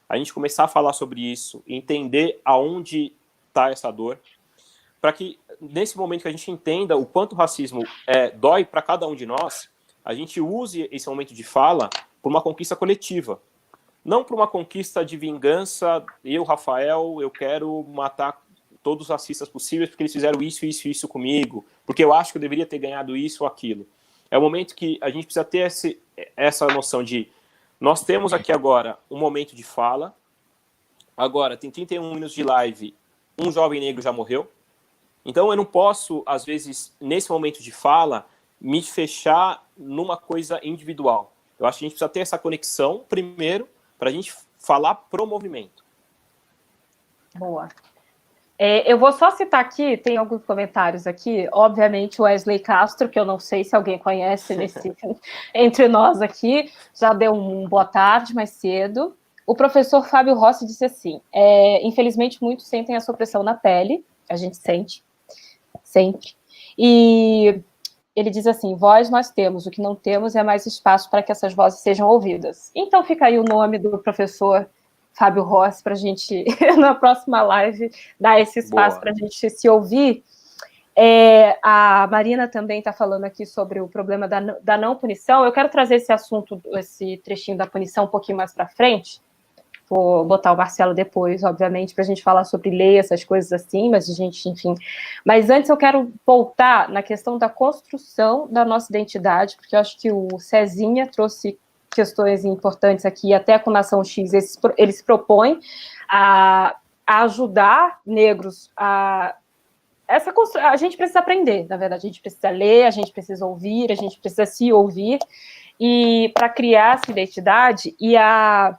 a gente começar a falar sobre isso, entender aonde está essa dor, para que nesse momento que a gente entenda o quanto o racismo dói para cada um de nós, a gente use esse momento de fala por uma conquista coletiva, não por uma conquista de vingança. Eu, Rafael, eu quero matar todos os racistas possíveis porque eles fizeram isso comigo, porque eu acho que eu deveria ter ganhado isso ou aquilo. É o momento que a gente precisa ter essa noção de nós temos aqui agora um momento de fala, agora tem 31 minutos de live, um jovem negro já morreu, Então, eu não posso, às vezes, nesse momento de fala, me fechar numa coisa individual. Eu acho que a gente precisa ter essa conexão, primeiro, para a gente falar pro movimento. Boa. Eu vou só citar aqui, tem alguns comentários aqui, obviamente o Wesley Castro, que eu não sei se alguém conhece entre nós aqui, já deu um boa tarde mais cedo. O professor Fábio Rossi disse assim, infelizmente muitos sentem a sua pressão na pele, a gente sente, sempre, e ele diz assim, voz nós temos, o que não temos é mais espaço para que essas vozes sejam ouvidas. Então fica aí o nome do professor Fábio Rossi, para a gente, na próxima live, dar esse espaço para a gente se ouvir. A Marina também está falando aqui sobre o problema da não punição. Eu quero trazer esse assunto, esse trechinho da punição um pouquinho mais para frente. Vou botar o Marcelo depois, obviamente, para a gente falar sobre lei, essas coisas assim, mas a gente, enfim. Mas antes eu quero voltar na questão da construção da nossa identidade, porque eu acho que o Cezinha trouxe questões importantes aqui, até com a Nação X, eles propõem a ajudar negros a gente precisa aprender, na verdade, a gente precisa ler, a gente precisa ouvir, a gente precisa se ouvir, e para criar essa identidade, e a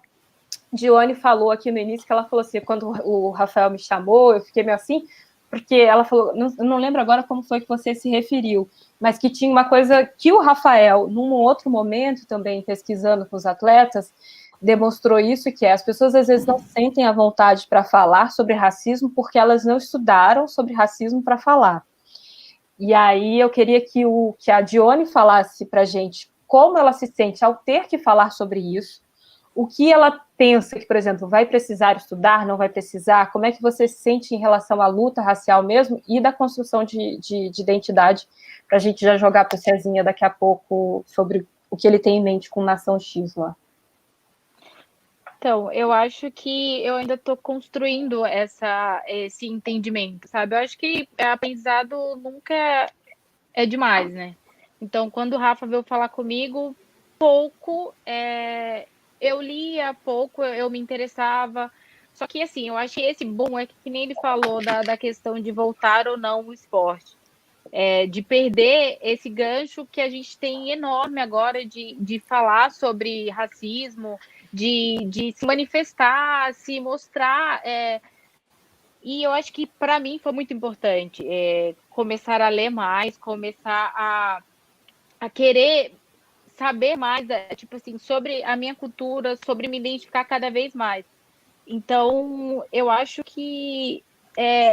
Dione falou aqui no início, que ela falou assim, quando o Rafael me chamou, eu fiquei meio assim, porque ela falou, não lembro agora como foi que você se referiu, mas que tinha uma coisa que o Rafael, num outro momento também, pesquisando com os atletas, demonstrou isso, que as pessoas às vezes não sentem a vontade para falar sobre racismo porque elas não estudaram sobre racismo para falar. E aí eu queria que a Dione falasse para a gente como ela se sente ao ter que falar sobre isso, o que ela pensa que, por exemplo, vai precisar estudar, não vai precisar, como é que você se sente em relação à luta racial mesmo e da construção de identidade, para a gente já jogar para o Cezinha daqui a pouco sobre o que ele tem em mente com Nação X lá. Então, eu acho que eu ainda estou construindo esse entendimento, sabe? Eu acho que aprendizado nunca é demais, né? Então, quando o Rafa veio falar comigo, pouco, eu lia pouco, eu me interessava. Só que, assim, eu acho que esse bom é que nem ele falou da questão de voltar ou não o esporte. De perder esse gancho que a gente tem enorme agora de falar sobre racismo, de se manifestar, se mostrar. E eu acho que para mim foi muito importante começar a ler mais, começar a querer saber mais, tipo assim, sobre a minha cultura, sobre me identificar cada vez mais. Então, eu acho que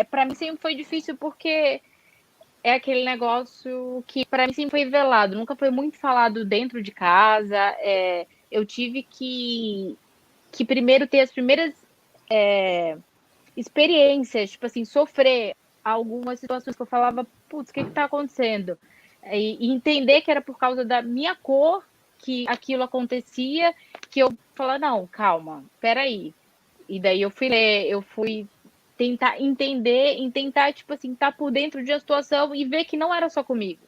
para mim sempre foi difícil porque é aquele negócio que para mim sempre foi velado, nunca foi muito falado dentro de casa. Eu tive que primeiro ter as primeiras experiências, tipo assim, sofrer algumas situações que eu falava, putz, o que está acontecendo? E entender que era por causa da minha cor que aquilo acontecia, que eu falava, não, calma, peraí. E daí eu fui ler, eu fui tentar entender, e tentar, tipo assim, estar por dentro de uma situação e ver que não era só comigo,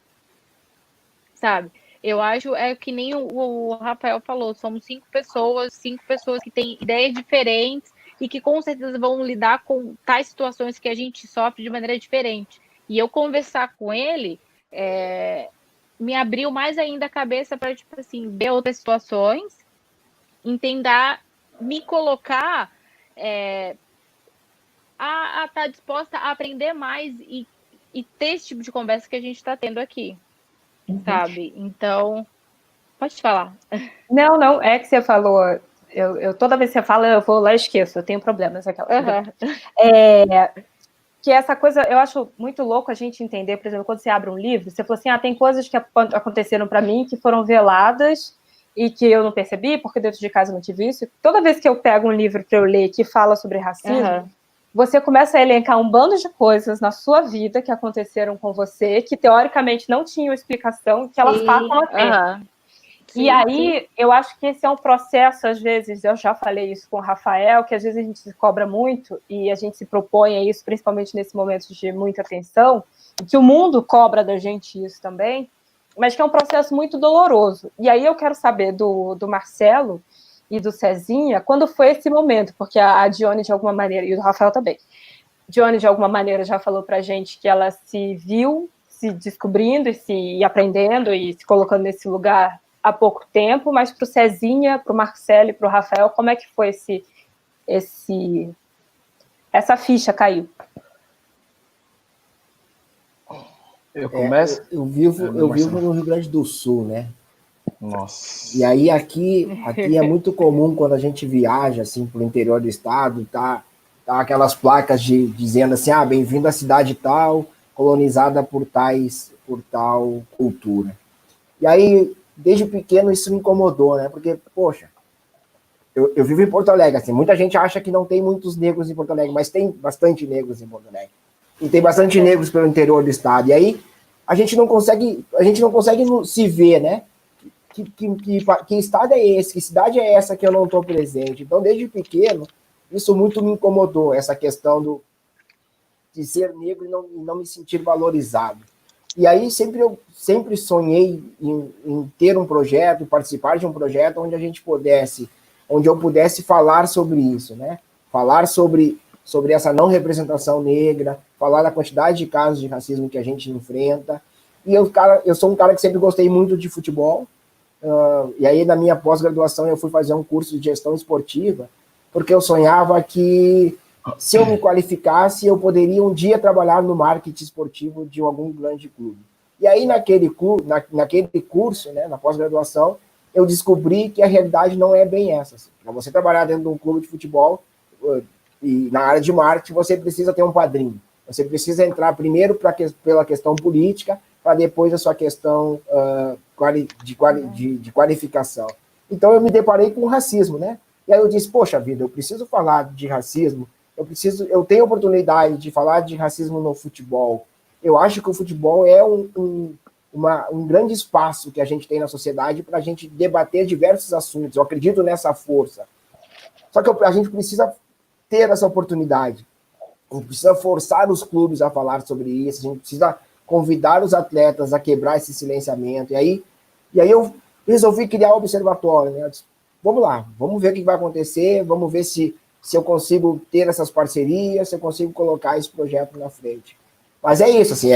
sabe? Eu acho, que nem o Rafael falou, somos 5 pessoas que têm ideias diferentes e que com certeza vão lidar com tais situações que a gente sofre de maneira diferente. E eu conversar com ele me abriu mais ainda a cabeça para, tipo assim, ver outras situações, entender, me colocar a estar disposta a aprender mais e ter esse tipo de conversa que a gente está tendo aqui, sabe? Então, pode falar. Não, é que você falou, eu toda vez que você fala, eu vou lá e esqueço, eu tenho problemas. Que essa coisa, eu acho muito louco a gente entender, por exemplo, quando você abre um livro, você falou assim, tem coisas que aconteceram para mim que foram veladas e que eu não percebi, porque dentro de casa eu não tive isso. Toda vez que eu pego um livro para eu ler que fala sobre racismo, você começa a elencar um bando de coisas na sua vida que aconteceram com você, que teoricamente não tinham explicação, que elas passam a ter. E aí, eu acho que esse é um processo, às vezes, eu já falei isso com o Rafael, que às vezes a gente se cobra muito e a gente se propõe a isso, principalmente nesse momento de muita tensão, que o mundo cobra da gente isso também, mas que é um processo muito doloroso. E aí eu quero saber do Marcelo e do Cezinha, quando foi esse momento, porque a Dione, de alguma maneira, e o Rafael também, Johnny, de alguma maneira, já falou pra gente que ela se viu se descobrindo e aprendendo e se colocando nesse lugar há pouco tempo, mas para o Cezinha, para o Marcelo e para o Rafael, como é que foi essa ficha caiu? Eu começo? Eu vivo no Rio Grande do Sul, né? Nossa. E aí aqui é muito comum quando a gente viaja assim para o interior do estado, tá aquelas placas dizendo assim, bem-vindo à cidade tal, colonizada por tal cultura. E aí, desde pequeno, isso me incomodou, né? Porque, poxa, eu vivo em Porto Alegre, assim, muita gente acha que não tem muitos negros em Porto Alegre, mas tem bastante negros em Porto Alegre. E tem bastante negros pelo interior do estado. E aí, a gente não consegue se ver, né? Que estado é esse? Que cidade é essa que eu não estou presente? Então, desde pequeno, isso muito me incomodou, essa questão de ser negro e não me sentir valorizado. E aí eu sempre sonhei em ter um projeto, participar de um projeto onde eu pudesse falar sobre isso, né? Falar sobre essa não representação negra, falar da quantidade de casos de racismo que a gente enfrenta. E eu sou um cara que sempre gostei muito de futebol. E aí, na minha pós-graduação, eu fui fazer um curso de gestão esportiva, porque eu sonhava que, se eu me qualificasse, eu poderia um dia trabalhar no marketing esportivo de algum grande clube. E aí, naquele curso, né, na pós-graduação, eu descobri que a realidade não é bem essa. Assim. Para você trabalhar dentro de um clube de futebol e na área de marketing, você precisa ter um padrinho. Você precisa entrar primeiro pela questão política, para depois a sua questão de qualificação. Então, eu me deparei com o racismo, né? E aí eu disse, poxa vida, eu preciso falar de racismo, eu tenho oportunidade de falar de racismo no futebol. Eu acho que o futebol é um grande espaço que a gente tem na sociedade para a gente debater diversos assuntos. Eu acredito nessa força. Só que a gente precisa ter essa oportunidade. A gente precisa forçar os clubes a falar sobre isso, a gente precisa convidar os atletas a quebrar esse silenciamento. E aí eu resolvi criar o observatório, né? Eu disse, vamos lá, vamos ver o que vai acontecer, vamos ver se eu consigo ter essas parcerias, se eu consigo colocar esse projeto na frente. Mas é isso, assim,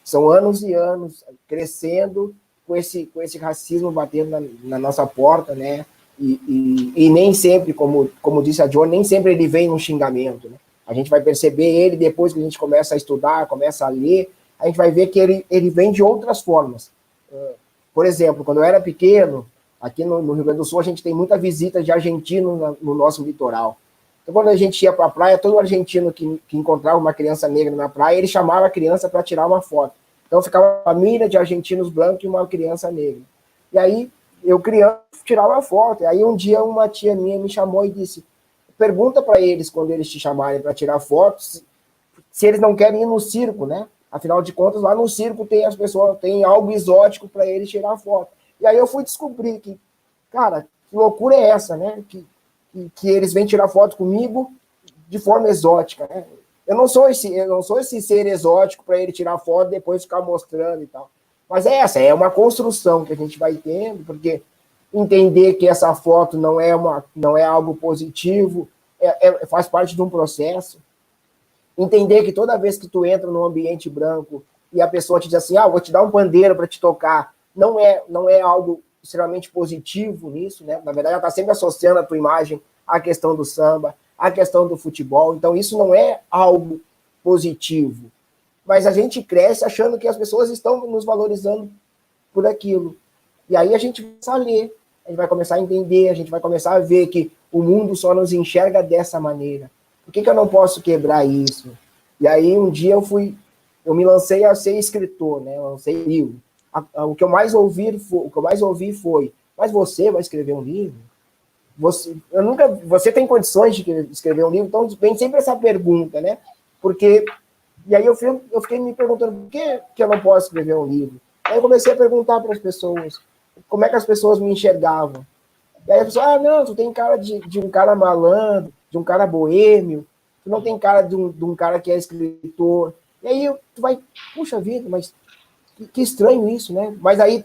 são anos e anos crescendo com esse racismo batendo na nossa porta, né? E nem sempre, como disse a Jo, nem sempre ele vem num xingamento, né? A gente vai perceber ele depois que a gente começa a estudar, começa a ler, a gente vai ver que ele vem de outras formas. Por exemplo, quando eu era pequeno, aqui no Rio Grande do Sul, a gente tem muita visita de argentino no nosso litoral. Então, quando a gente ia para a praia, todo argentino que encontrava uma criança negra na praia, ele chamava a criança para tirar uma foto. Então, ficava uma família de argentinos brancos e uma criança negra. E aí, eu criança tirava a foto. E aí, um dia, uma tia minha me chamou e disse, pergunta para eles, quando eles te chamarem para tirar fotos, se eles não querem ir no circo, né? Afinal de contas, lá no circo tem algo exótico para eles tirar foto. E aí eu fui descobrir que, cara, que loucura é essa, né? Que eles vêm tirar foto comigo de forma exótica, né? Eu não sou esse ser exótico para ele tirar foto e depois ficar mostrando e tal. Mas é uma construção que a gente vai tendo, porque entender que essa foto não é algo positivo, faz parte de um processo. Entender que toda vez que tu entra num ambiente branco e a pessoa te diz assim, vou te dar um pandeiro para te tocar, não é algo extremamente positivo nisso, né? Na verdade, ela está sempre associando a tua imagem à questão do samba, à questão do futebol, então isso não é algo positivo. Mas a gente cresce achando que as pessoas estão nos valorizando por aquilo. E aí a gente vai começar a ler, a gente vai começar a entender, a gente vai começar a ver que o mundo só nos enxerga dessa maneira. Por que eu não posso quebrar isso? E aí um dia eu me lancei a ser escritor, né? Eu lancei livro. O que eu mais ouvi foi, mas você vai escrever um livro? Você tem condições de escrever um livro? Então vem sempre essa pergunta, né? Porque, e aí eu fiquei me perguntando, por que eu não posso escrever um livro? Aí eu comecei a perguntar para as pessoas, como é que as pessoas me enxergavam? E aí a pessoa, não, tu tem cara de um cara malandro, de um cara boêmio, tu não tem cara de um cara que é escritor. E aí tu vai, puxa vida, mas que estranho isso, né? Mas aí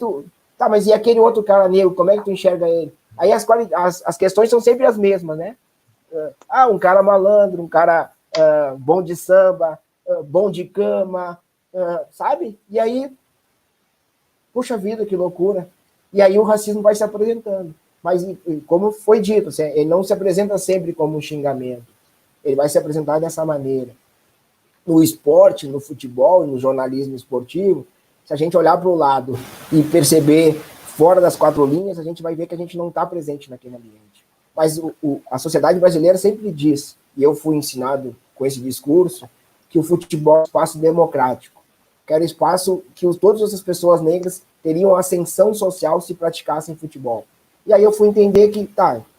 mas e aquele outro cara negro, como é que tu enxerga ele? Aí as questões são sempre as mesmas, né? Um cara malandro, um cara bom de samba, bom de cama, sabe? E aí, puxa vida, que loucura. E aí o racismo vai se apresentando. Mas, como foi dito, ele não se apresenta sempre como um xingamento. Ele vai se apresentar dessa maneira. No esporte, no futebol e no jornalismo esportivo, se a gente olhar para o lado e perceber fora das 4 linhas, a gente vai ver que a gente não está presente naquele ambiente. Mas a sociedade brasileira sempre diz, e eu fui ensinado com esse discurso, que o futebol é um espaço democrático, que era um espaço que todas as pessoas negras teriam ascensão social se praticassem futebol. E aí eu fui entender que,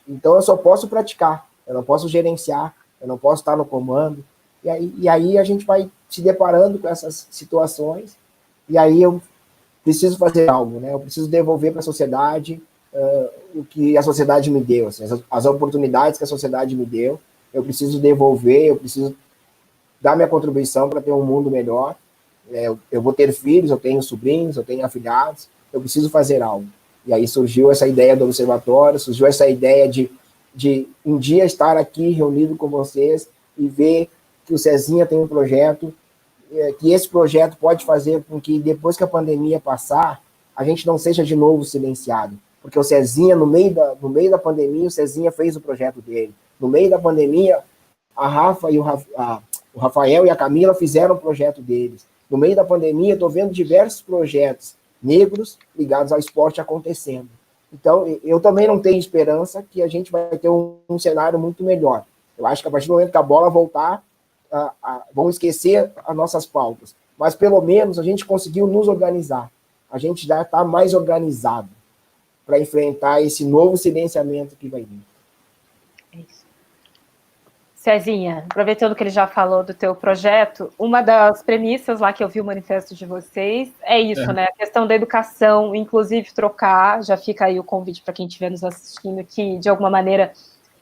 então eu só posso praticar, eu não posso gerenciar, eu não posso estar no comando. E aí a gente vai se deparando com essas situações, e aí eu preciso fazer algo, né? Eu preciso devolver para a sociedade o que a sociedade me deu, assim, as oportunidades que a sociedade me deu. Eu preciso devolver, eu preciso dar minha contribuição para ter um mundo melhor. Eu vou ter filhos, eu tenho sobrinhos, eu tenho afilhados, eu preciso fazer algo. E aí surgiu essa ideia do observatório, surgiu essa ideia de um dia estar aqui reunido com vocês e ver que o Cezinha tem um projeto, que esse projeto pode fazer com que depois que a pandemia passar, a gente não seja de novo silenciado. Porque o Cezinha, no meio da pandemia, o Cezinha fez o projeto dele. No meio da pandemia, a Rafa e o Rafael e a Camila fizeram o projeto deles. No meio da pandemia, estou vendo diversos projetos negros ligados ao esporte acontecendo. Então, eu também não tenho esperança que a gente vai ter um cenário muito melhor. Eu acho que a partir do momento que a bola voltar, vão esquecer as nossas pautas. Mas, pelo menos, a gente conseguiu nos organizar. A gente já está mais organizado para enfrentar esse novo silenciamento que vai vir. É isso. Cezinha, aproveitando que ele já falou do teu projeto, uma das premissas lá que eu vi o manifesto de vocês é isso, né? A questão da educação, inclusive trocar, já fica aí o convite para quem estiver nos assistindo que, de alguma maneira,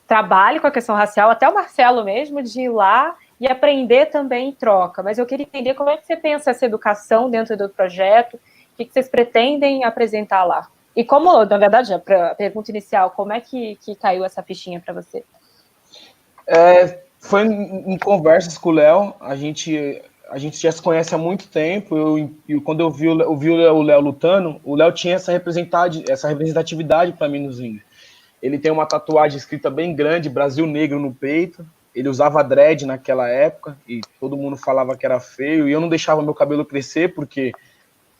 trabalhe com a questão racial, até o Marcelo mesmo, de ir lá e aprender também em troca. Mas eu queria entender como é que você pensa essa educação dentro do projeto, o que vocês pretendem apresentar lá. E como, na verdade, a pergunta inicial, como é que caiu essa fichinha para você? Foi em conversas com o Léo, a gente já se conhece há muito tempo, quando eu vi o Léo lutando, o Léo tinha essa representatividade para mim nos ringues. Ele tem uma tatuagem escrita bem grande, Brasil Negro, no peito. Ele usava dread naquela época e todo mundo falava que era feio. E eu não deixava meu cabelo crescer porque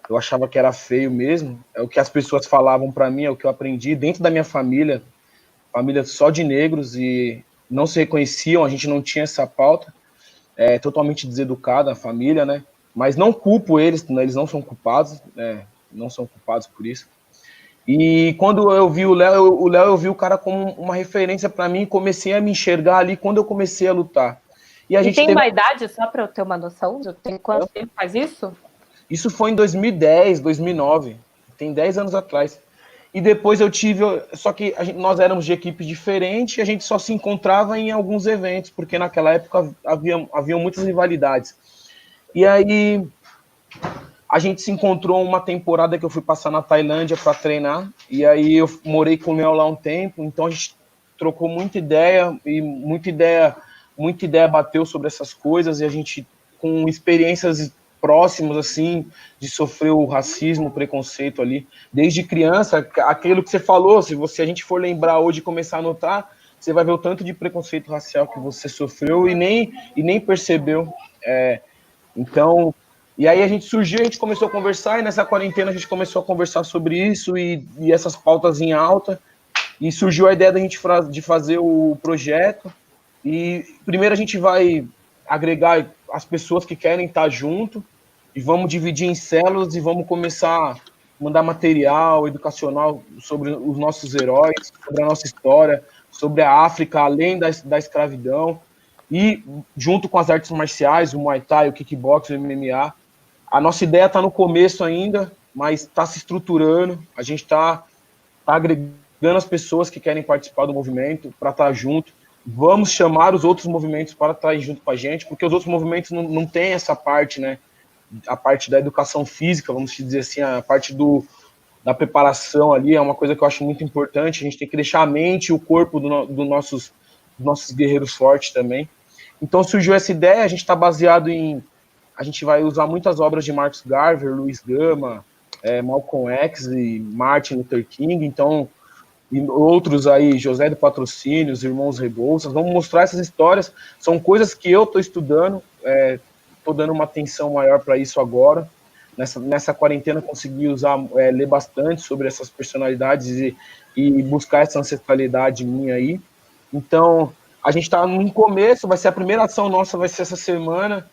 eu achava que era feio mesmo. É o que as pessoas falavam para mim, é o que eu aprendi dentro da minha família só de negros, e não se reconheciam, a gente não tinha essa pauta. Totalmente deseducada a família, né? Mas não culpo eles, né? Eles não são culpados, não são culpados por isso. E quando eu vi o Léo, eu vi o cara como uma referência para mim, comecei a me enxergar ali quando eu comecei a lutar. E tem uma idade, só para eu ter uma noção? Tem quanto tempo faz isso? Isso foi em 2010, 2009, tem 10 anos atrás. E depois eu tive, só que nós éramos de equipes diferentes, e a gente só se encontrava em alguns eventos, porque naquela época haviam muitas rivalidades. E aí a gente se encontrou uma temporada que eu fui passar na Tailândia para treinar, e aí eu morei com o Léo lá um tempo, então a gente trocou muita ideia, e muita ideia bateu sobre essas coisas, e a gente, com experiências próximos, assim, de sofrer o racismo, o preconceito ali, desde criança, aquilo que você falou, se a gente for lembrar hoje e começar a notar, você vai ver o tanto de preconceito racial que você sofreu e nem percebeu. Então, e aí a gente começou a conversar, e nessa quarentena a gente começou a conversar sobre isso e essas pautas em alta, e surgiu a ideia da gente de fazer o projeto, e primeiro a gente vai agregar as pessoas que querem estar junto, e vamos dividir em células e vamos começar a mandar material educacional sobre os nossos heróis, sobre a nossa história, sobre a África, além da escravidão, e junto com as artes marciais, o Muay Thai, o Kickboxing, o MMA. A nossa ideia está no começo ainda, mas está se estruturando, a gente está agregando as pessoas que querem participar do movimento para estar junto. Vamos chamar os outros movimentos para estar junto com a gente, porque os outros movimentos não têm essa parte, né? A parte da educação física, vamos dizer assim, a parte da preparação ali é uma coisa que eu acho muito importante. A gente tem que deixar a mente e o corpo dos nossos guerreiros fortes também. Então surgiu essa ideia, a gente está baseado em... A gente vai usar muitas obras de Marcus Garvey, Luiz Gama, Malcolm X e Martin Luther King, então, e outros aí, José do Patrocínio, os Irmãos Rebouças. Vamos mostrar essas histórias, são coisas que eu estou estudando, estou dando uma atenção maior para isso agora. Nessa quarentena consegui ler bastante sobre essas personalidades e buscar essa ancestralidade minha aí. Então, a gente está no começo, vai ser a primeira ação nossa, vai ser essa semana.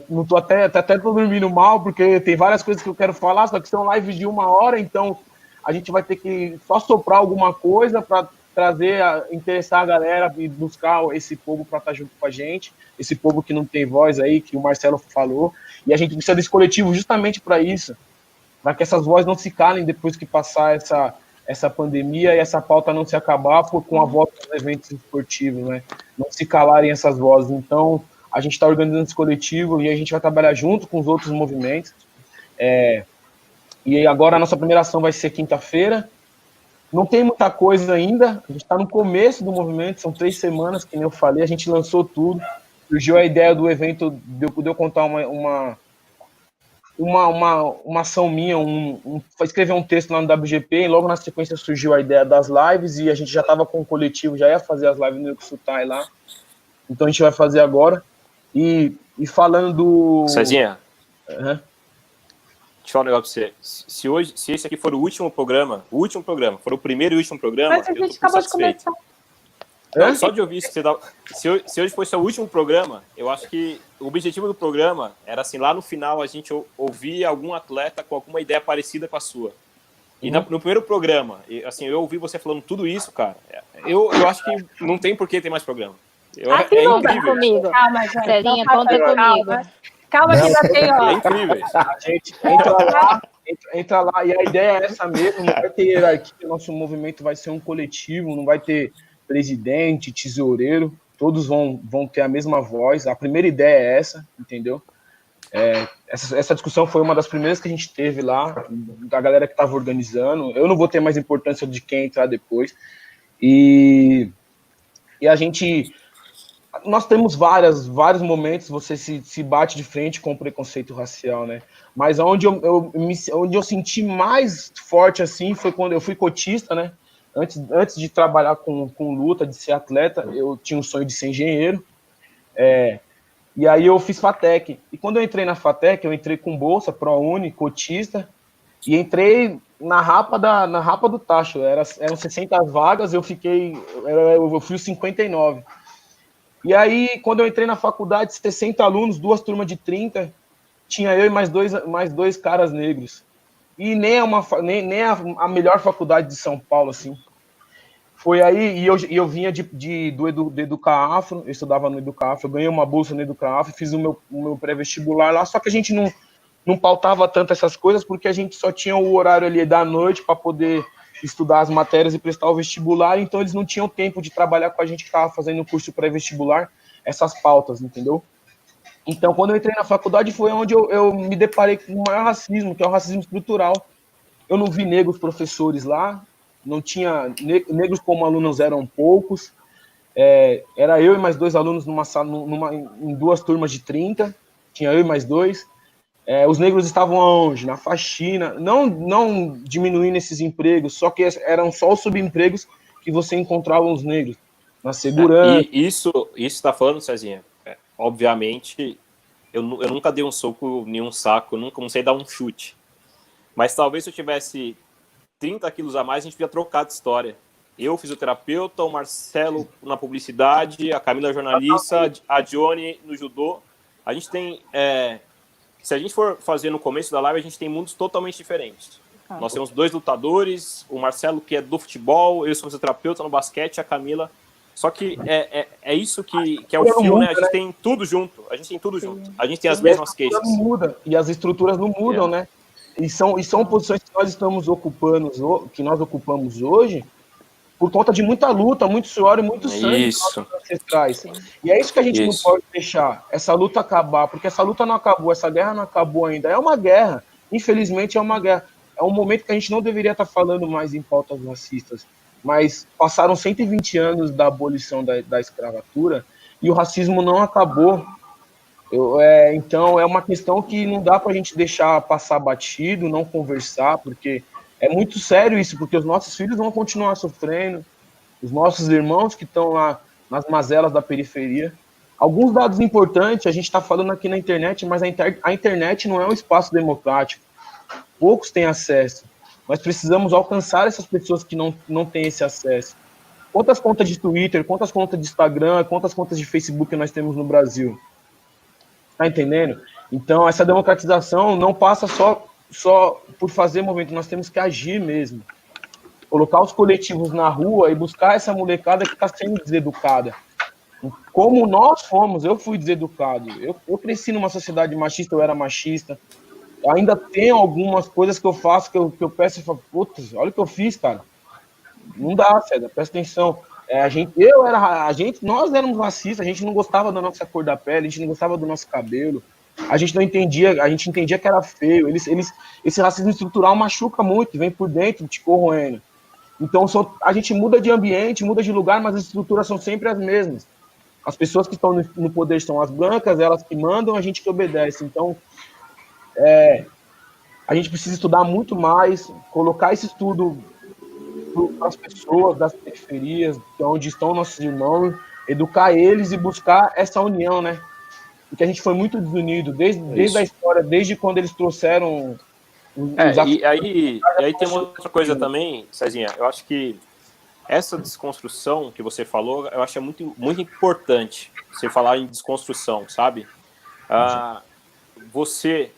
Não tô até tô dormindo mal, porque tem várias coisas que eu quero falar, só que são lives de 1 hora, então a gente vai ter que só soprar alguma coisa para interessar a galera e buscar esse povo para estar junto com a gente, esse povo que não tem voz aí, que o Marcelo falou, e a gente precisa desse coletivo justamente para isso, para que essas vozes não se calem depois que passar essa pandemia e essa pauta não se acabar com a volta dos eventos esportivos, né? Não se calarem essas vozes. Então, a gente está organizando esse coletivo e a gente vai trabalhar junto com os outros movimentos. E agora a nossa primeira ação vai ser quinta-feira. Não tem muita coisa ainda, a gente está no começo do movimento, são 3 semanas, que nem eu falei, a gente lançou tudo. Surgiu a ideia do evento, de eu contar uma ação minha, escrever um texto lá no WGP, e logo na sequência surgiu a ideia das lives, e a gente já estava com o coletivo, já ia fazer as lives no Yuxutai lá. Então a gente vai fazer agora. E falando do... Cezinha, deixa eu falar um negócio pra você. Se esse aqui for o último programa, for o primeiro e último programa, Mas a gente acabou de começar. Não, só de ouvir isso que você dá. Se hoje fosse o último programa, eu acho que o objetivo do programa era assim, lá no final a gente ouvir algum atleta com alguma ideia parecida com a sua. E no primeiro programa, assim, eu ouvi você falando tudo isso, cara. Eu acho que não tem por que ter mais programa. É incrível. Comigo. Calma, gente. Celinha, conta comigo. Calma que ainda tem, ó. É incrível. A gente entra lá, e a ideia é essa mesmo, não vai ter hierarquia, nosso movimento vai ser um coletivo, não vai ter presidente, tesoureiro, todos vão ter a mesma voz. A primeira ideia é essa, entendeu? Essa discussão foi uma das primeiras que a gente teve lá, da galera que estava organizando. Eu não vou ter mais importância de quem entrar depois. E a gente... Nós temos vários momentos, você se bate de frente com o preconceito racial, né? Mas onde eu senti mais forte, assim, foi quando eu fui cotista, né? Antes de trabalhar com luta, de ser atleta, eu tinha um sonho de ser engenheiro. E aí eu fiz FATEC. E quando eu entrei na FATEC, eu entrei com bolsa, ProUni, cotista, e entrei na rapa do tacho. Eram 60 vagas, eu fui os 59. E aí, quando eu entrei na faculdade, 60 alunos, 2 turmas de 30, tinha eu e mais dois caras negros. E nem a melhor faculdade de São Paulo, assim. Foi aí, e eu vinha do Educa Afro, eu estudava no Educa Afro, eu ganhei uma bolsa no Educa Afro, fiz o meu pré-vestibular lá, só que a gente não pautava tanto essas coisas, porque a gente só tinha o horário ali da noite para poder estudar as matérias e prestar o vestibular, então eles não tinham tempo de trabalhar com a gente que estava fazendo o curso pré-vestibular, essas pautas, entendeu? Então, quando eu entrei na faculdade, foi onde eu me deparei com o maior racismo, que é o racismo estrutural. Eu não vi negros professores lá, não tinha... Negros como alunos eram poucos, era eu e mais 2 alunos numa sala, em 2 turmas de 30, tinha eu e mais 2. Os negros estavam aonde? Na faxina, não diminuindo esses empregos, só que eram só os subempregos que você encontrava os negros, na segurança. E isso está falando, Cezinha, obviamente, eu nunca dei um soco em um saco, eu nunca não sei dar um chute, mas talvez se eu tivesse 30 quilos a mais, a gente podia trocar de história. Eu, fisioterapeuta, o Marcelo na publicidade, a Camila jornalista, a Johnny no judô. A gente tem... se a gente for fazer no começo da live, a gente tem mundos totalmente diferentes. Nós temos 2 lutadores, o Marcelo que é do futebol, eu sou fisioterapeuta no basquete, a Camila. Só que é isso que é o fio, né? A gente tem tudo junto. A gente tem as mesmas queixas. Não muda, e as estruturas não mudam, né? E são posições que nós estamos ocupando, que nós ocupamos hoje, por conta de muita luta, muito suor e muito sangue dos nossos ancestrais. Sim. E é isso que a gente não pode deixar, essa luta acabar, porque essa luta não acabou, essa guerra não acabou ainda. É uma guerra, infelizmente é uma guerra. É um momento que a gente não deveria estar falando mais em pautas racistas, mas passaram 120 anos da abolição da escravatura, e o racismo não acabou. Então, é uma questão que não dá para a gente deixar passar batido, não conversar, porque é muito sério isso, porque os nossos filhos vão continuar sofrendo, os nossos irmãos que estão lá nas mazelas da periferia. Alguns dados importantes, a gente está falando aqui na internet, mas a internet não é um espaço democrático. Poucos têm acesso. Nós precisamos alcançar essas pessoas que não têm esse acesso. Quantas contas de Twitter, quantas contas de Instagram, quantas contas de Facebook nós temos no Brasil? Tá entendendo? Então, essa democratização não passa só por fazer movimento, nós temos que agir mesmo. Colocar os coletivos na rua e buscar essa molecada que está sendo deseducada. Como nós fomos, eu fui deseducado. Eu cresci numa sociedade machista, eu era machista. Ainda tem algumas coisas que eu faço que eu peço e falo, putz, olha o que eu fiz, cara. Não dá, César, presta atenção. Nós éramos racistas, a gente não gostava da nossa cor da pele, a gente não gostava do nosso cabelo, a gente não entendia, a gente entendia que era feio. Esse racismo estrutural machuca muito, vem por dentro, te corroendo. Então a gente muda de ambiente, muda de lugar, mas as estruturas são sempre as mesmas. As pessoas que estão no poder são as brancas, elas que mandam, a gente que obedece. Então, a gente precisa estudar muito mais, colocar esse estudo para as pessoas das periferias, onde estão nossos irmãos, educar eles e buscar essa união, né? Porque a gente foi muito desunido, desde a história, desde quando eles trouxeram... E aí tem uma outra coisa também, Cezinha, eu acho que essa desconstrução que você falou, eu acho muito, muito importante você falar em desconstrução, sabe? Você,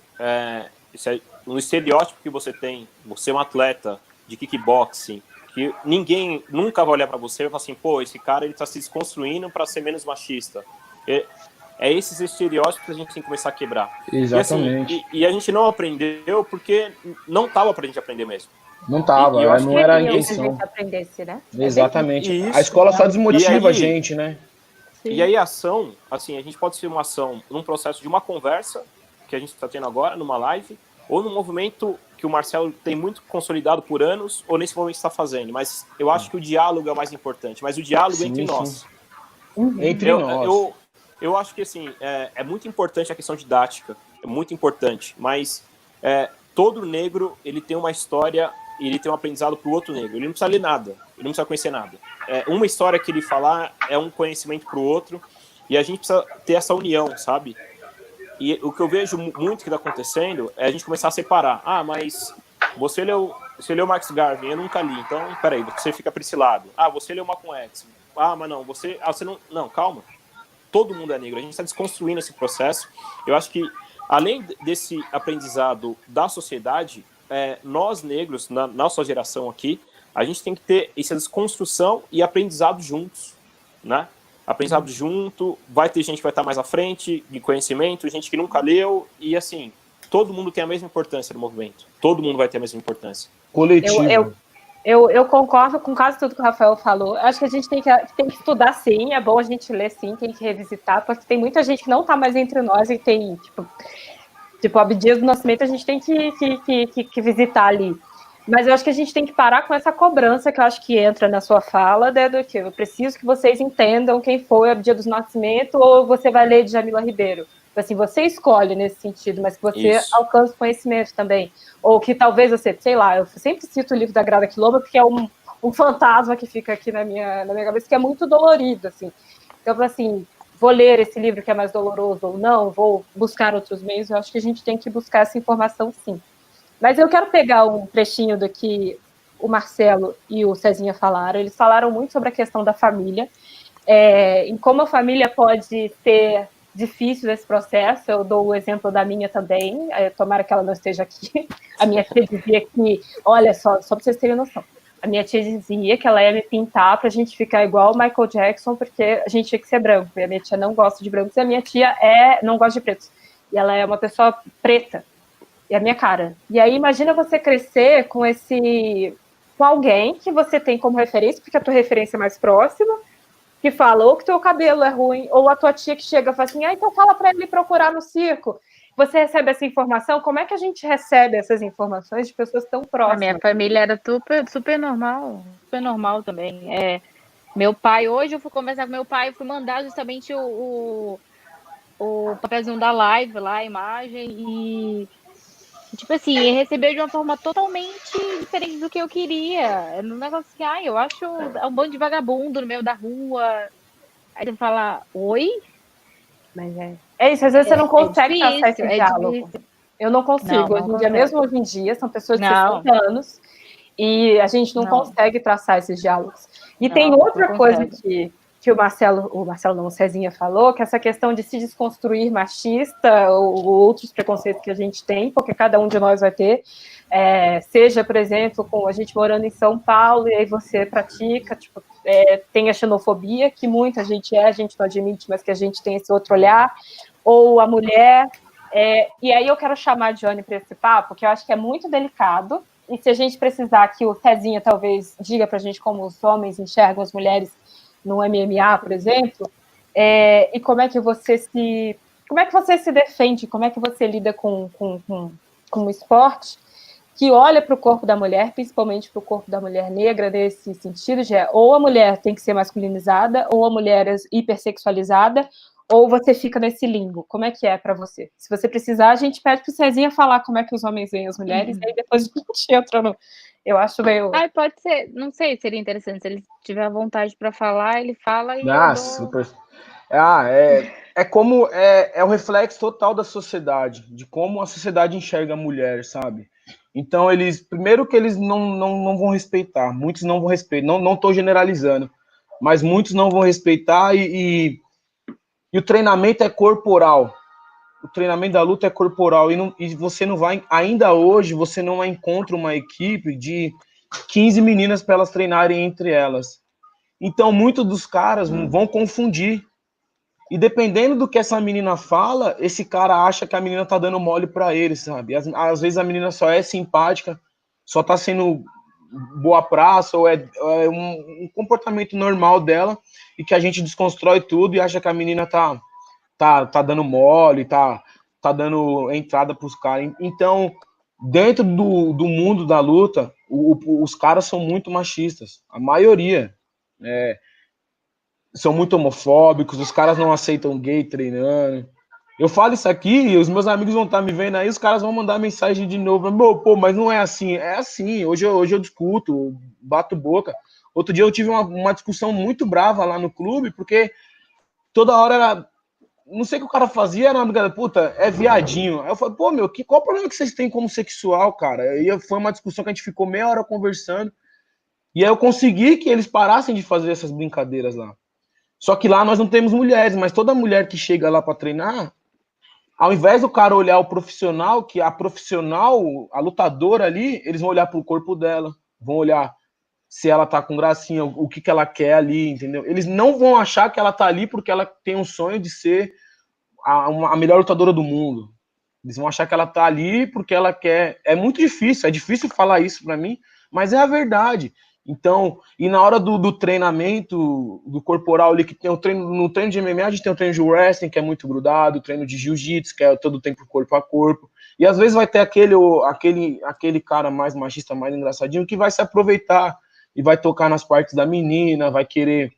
no estereótipo que você tem, você é um atleta de kickboxing, que ninguém nunca vai olhar para você e falar assim, pô, esse cara ele tá se desconstruindo para ser menos machista. É esses estereótipos que a gente tem que começar a quebrar. Exatamente. E, assim, e a gente não aprendeu porque não tava pra gente aprender mesmo. Não tava, não era a intenção. Que a gente aprendesse, né? Exatamente. Isso. A escola só desmotiva a gente, né? Sim. E aí a ação, assim, a gente pode ser uma ação num processo de uma conversa, que a gente está tendo agora, numa live, ou num movimento que o Marcelo tem muito consolidado por anos, ou nesse momento está fazendo. Mas eu acho que o diálogo é o mais importante, mas o diálogo entre nós. Entre nós. Eu acho que, assim, é muito importante a questão didática, é muito importante, mas todo negro, ele tem uma história, ele tem um aprendizado para o outro negro, ele não precisa ler nada, ele não precisa conhecer nada. Uma história que ele falar é um conhecimento para o outro, e a gente precisa ter essa união, sabe? E o que eu vejo muito que está acontecendo é a gente começar a separar. Mas você leu Max Garvey, eu nunca li, então, peraí, você fica para esse lado. Você leu Malcolm X. Mas não, você não... Não, calma. Todo mundo é negro, a gente está desconstruindo esse processo. Eu acho que, além desse aprendizado da sociedade, nós negros, na nossa geração aqui, a gente tem que ter essa desconstrução e aprendizado juntos, né? Aprendizado junto, vai ter gente que vai estar mais à frente de conhecimento, gente que nunca leu, e assim, todo mundo tem a mesma importância no movimento. Todo mundo vai ter a mesma importância. Coletivo. Eu concordo com quase tudo que o Rafael falou. Acho que a gente tem que estudar, sim. É bom a gente ler, sim. Tem que revisitar, porque tem muita gente que não está mais entre nós e tem, tipo Abdias do Nascimento, a gente tem que visitar ali. Mas eu acho que a gente tem que parar com essa cobrança que eu acho que entra na sua fala, do que eu preciso que vocês entendam quem foi Abdias do Nascimento, ou você vai ler de Jamila Ribeiro. Assim, você escolhe nesse sentido, mas que você alcance conhecimento também. Ou que talvez você, sei lá, eu sempre cito o livro da Grada Quilomba, porque é um fantasma que fica aqui na minha cabeça, que é muito dolorido, assim. Então, assim, vou ler esse livro que é mais doloroso ou não, vou buscar outros meios, eu acho que a gente tem que buscar essa informação, sim. Mas eu quero pegar um trechinho do que o Marcelo e o Cezinha falaram. Eles falaram muito sobre a questão da família, em como a família pode ser difícil nesse processo. Eu dou o exemplo da minha também, tomara que ela não esteja aqui. A minha tia dizia que, olha só para vocês terem noção, a minha tia dizia que ela ia me pintar pra gente ficar igual o Michael Jackson, porque a gente tinha que ser branco, e a minha tia não gosta de brancos, e a minha tia não gosta de pretos, e ela é uma pessoa preta, e a minha cara. E aí imagina você crescer com alguém que você tem como referência, porque a tua referência é mais próxima, que fala ou que teu cabelo é ruim, ou a tua tia que chega e fala assim, então fala para ele procurar no circo. Você recebe essa informação, como é que a gente recebe essas informações de pessoas tão próximas? A minha família era super normal também. Meu pai, hoje eu fui conversar com meu pai, eu fui mandar justamente o papelzinho da live lá, a imagem, e tipo assim, ele recebeu de uma forma totalmente diferente do que eu queria. É um negócio assim, ai, eu acho um bando de vagabundo no meio da rua. Aí você fala, oi? Mas é isso, às vezes você não consegue traçar esse É diálogo. difícil. Eu não Não, consigo. não Hoje em dia, consegue. mesmo hoje em dia, são pessoas de Não, 60 anos e a gente não não, consegue traçar esses diálogos. E tem não outra coisa consegue. que o Marcelo não, o Cezinha falou, que é essa questão de se desconstruir machista ou outros preconceitos que a gente tem, porque cada um de nós vai ter, seja, por exemplo, com a gente morando em São Paulo e aí você pratica, tipo, tem a xenofobia, que muita gente a gente não admite, mas que a gente tem esse outro olhar, ou a mulher. E aí eu quero chamar a Johnny para esse papo, que eu acho que é muito delicado, e se a gente precisar que o Cezinha talvez diga para a gente como os homens enxergam as mulheres no MMA, por exemplo, e como é que você se defende, como é que você lida com o esporte que olha para o corpo da mulher, principalmente para o corpo da mulher negra, nesse sentido de ou a mulher tem que ser masculinizada, ou a mulher é hipersexualizada, ou você fica nesse limbo. Como é que é para você? Se você precisar, a gente pede para o Cezinha falar como é que os homens veem as mulheres, e aí depois a gente entra no... Eu acho meio... Ai, pode ser, não sei, seria interessante. Se ele tiver vontade para falar, ele fala e eu Ah, dou. super. É o reflexo total da sociedade, de como a sociedade enxerga a mulher, sabe? Então, primeiro que eles não vão respeitar, muitos não vão respeitar, não estou generalizando, mas muitos não vão respeitar e o treinamento é corporal. O treinamento da luta é corporal e você não vai, ainda hoje, você não encontra uma equipe de 15 meninas para elas treinarem entre elas. Então, muitos dos caras vão confundir. E dependendo do que essa menina fala, esse cara acha que a menina tá dando mole para ele, sabe? Às vezes a menina só é simpática, só tá sendo boa praça, ou é um comportamento normal dela, e que a gente desconstrói tudo e acha que a menina tá dando mole, tá dando entrada pros caras. Então, dentro do mundo da luta, os caras são muito machistas, a maioria. São muito homofóbicos, os caras não aceitam gay treinando. Eu falo isso aqui e os meus amigos vão estar me vendo aí, os caras vão mandar mensagem de novo. Pô, mas não é assim. É assim. Hoje eu discuto, bato boca. Outro dia eu tive uma discussão muito brava lá no clube, porque toda hora era. Não sei o que o cara fazia, era uma brincadeira, puta, é viadinho. Aí eu falei, pô, qual o problema que vocês têm como sexual, cara? Aí foi uma discussão que a gente ficou meia hora conversando. E aí eu consegui que eles parassem de fazer essas brincadeiras lá. Só que lá nós não temos mulheres, mas toda mulher que chega lá para treinar, ao invés do cara olhar o profissional, que a profissional, a lutadora ali, eles vão olhar pro corpo dela, vão olhar se ela tá com gracinha, o que ela quer ali, entendeu? Eles não vão achar que ela tá ali porque ela tem um sonho de ser a melhor lutadora do mundo. Eles vão achar que ela tá ali porque ela quer. É muito difícil, é difícil falar isso para mim, mas é a verdade. Então, e na hora do treinamento do corporal ali, que tem no treino de MMA, a gente tem o treino de wrestling, que é muito grudado, o treino de jiu-jitsu, que é todo o tempo corpo a corpo. E às vezes vai ter aquele cara mais machista, mais engraçadinho, que vai se aproveitar e vai tocar nas partes da menina, vai querer.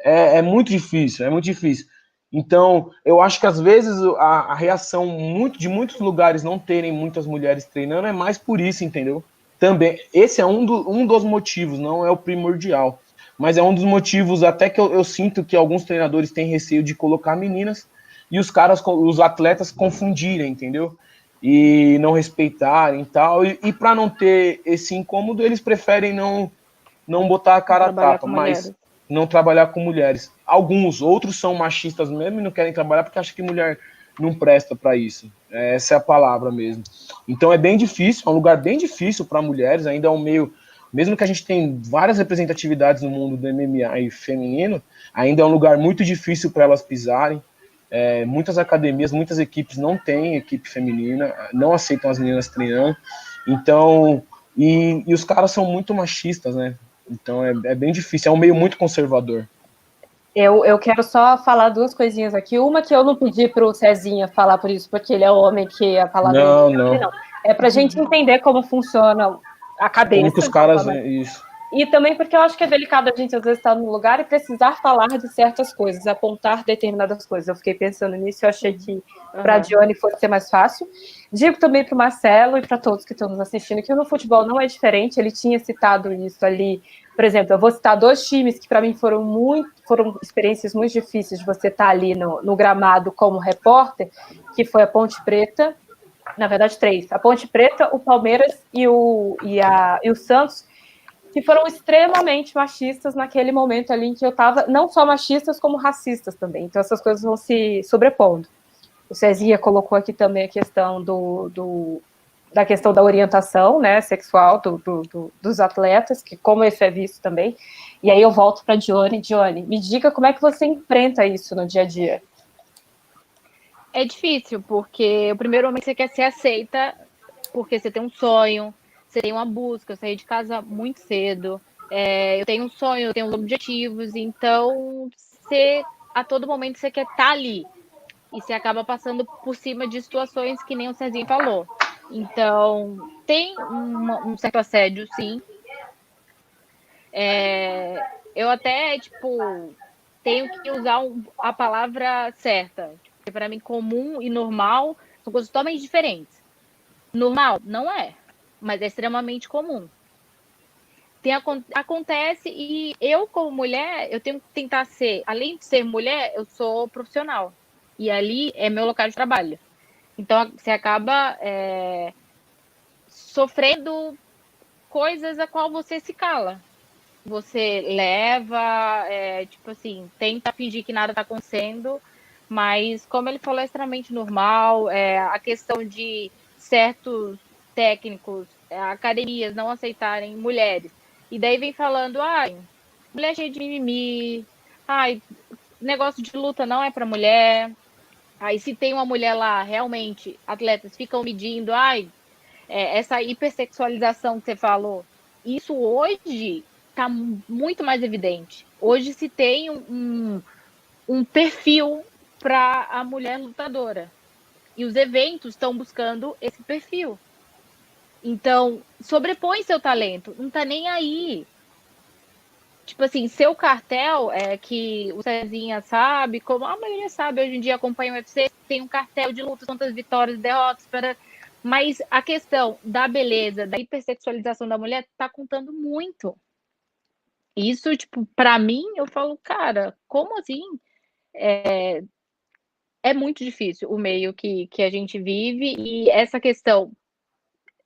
É muito difícil, é muito difícil. Então, eu acho que às vezes a reação de muitos lugares não terem muitas mulheres treinando é mais por isso, entendeu? Também, esse é um dos motivos, não é o primordial, mas é um dos motivos até que eu sinto que alguns treinadores têm receio de colocar meninas e os atletas confundirem, entendeu? E não respeitarem e tal, e para não ter esse incômodo, eles preferem não botar a cara a Trabalhar tapa, com mas mulheres. não trabalhar com mulheres. Outros são machistas mesmo e não querem trabalhar porque acham que mulher não presta para isso. Essa é a palavra mesmo. Então é bem difícil, é um lugar bem difícil para mulheres, ainda é um meio, mesmo que a gente tem várias representatividades no mundo do MMA e feminino, ainda é um lugar muito difícil para elas pisarem. Muitas academias, muitas equipes não têm equipe feminina, não aceitam as meninas treinando. Então, e os caras são muito machistas, né? Então é bem difícil, é um meio muito conservador. Eu quero só falar duas coisinhas aqui. Uma que eu não pedi para o Cezinha falar por isso, porque ele é homem, que a palavra não. não. É para a gente entender como funciona a cabeça. Como que os caras... Isso. E também porque eu acho que é delicado a gente, às vezes, estar num lugar e precisar falar de certas coisas, apontar determinadas coisas. Eu fiquei pensando nisso e eu achei que para a Dione fosse ser mais fácil. Digo também para o Marcelo e para todos que estão nos assistindo que no futebol não é diferente. Ele tinha citado isso ali. Por exemplo, eu vou citar 2 times que para mim foram experiências muito difíceis de você estar ali no gramado como repórter, que foi a Ponte Preta, na verdade 3, a Ponte Preta, o Palmeiras e o Santos, que foram extremamente machistas naquele momento ali em que eu estava, não só machistas, como racistas também. Então, essas coisas vão se sobrepondo. O Cezinha colocou aqui também a questão da questão da orientação, né, sexual dos atletas, que como isso é visto também. E aí eu volto para a Dione. Dione, me diga como é que você enfrenta isso no dia a dia. É difícil, porque o primeiro momento você quer ser aceita, porque você tem um sonho, você tem uma busca, eu saí de casa muito cedo, eu tenho um sonho, eu tenho objetivos, então a todo momento você quer estar ali, e você acaba passando por cima de situações que nem o Cezinho falou. Então, tem um certo assédio, sim. Eu até, tenho que usar a palavra certa, porque para mim comum e normal são coisas totalmente diferentes. Normal? Não é, mas é extremamente comum. Acontece e eu, como mulher, eu tenho que tentar ser, além de ser mulher, eu sou profissional. E ali é meu local de trabalho. Então, você acaba sofrendo coisas a qual você se cala. Você leva, tenta fingir que nada está acontecendo, mas, como ele falou, é extremamente normal. A questão de certos técnicos, academias não aceitarem mulheres. E daí vem falando, mulher cheia de mimimi, negócio de luta não é para mulher. Aí, se tem uma mulher lá, realmente, atletas ficam medindo, essa hipersexualização que você falou, isso hoje está muito mais evidente. Hoje se tem um perfil para a mulher lutadora. E os eventos estão buscando esse perfil. Então, sobrepõe seu talento, não tá nem aí. Seu cartel, que o Cezinha sabe, como a maioria sabe, hoje em dia acompanha o UFC, tem um cartel de lutas, quantas vitórias e derrotas, mas a questão da beleza, da hipersexualização da mulher, tá contando muito. Isso, para mim, eu falo, cara, como assim? É muito difícil o meio que a gente vive e essa questão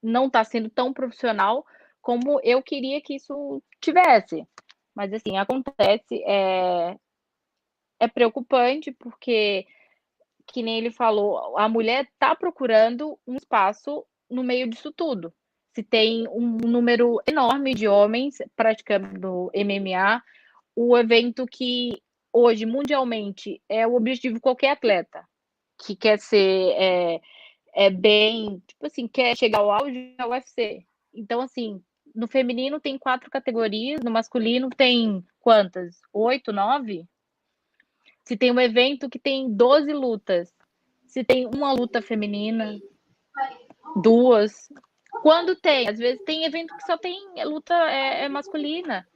não está sendo tão profissional como eu queria que isso tivesse. Mas, assim, acontece, é preocupante porque, que nem ele falou, a mulher está procurando um espaço no meio disso tudo. Se tem um número enorme de homens praticando MMA, o evento que hoje, mundialmente, é o objetivo de qualquer atleta que quer ser bem, quer chegar ao auge da UFC. Então, assim, no feminino tem 4 categorias, no masculino tem quantas? 8, 9? Se tem um evento que tem 12 lutas, se tem uma luta feminina, 2. Quando tem? Às vezes tem evento que só tem luta masculina.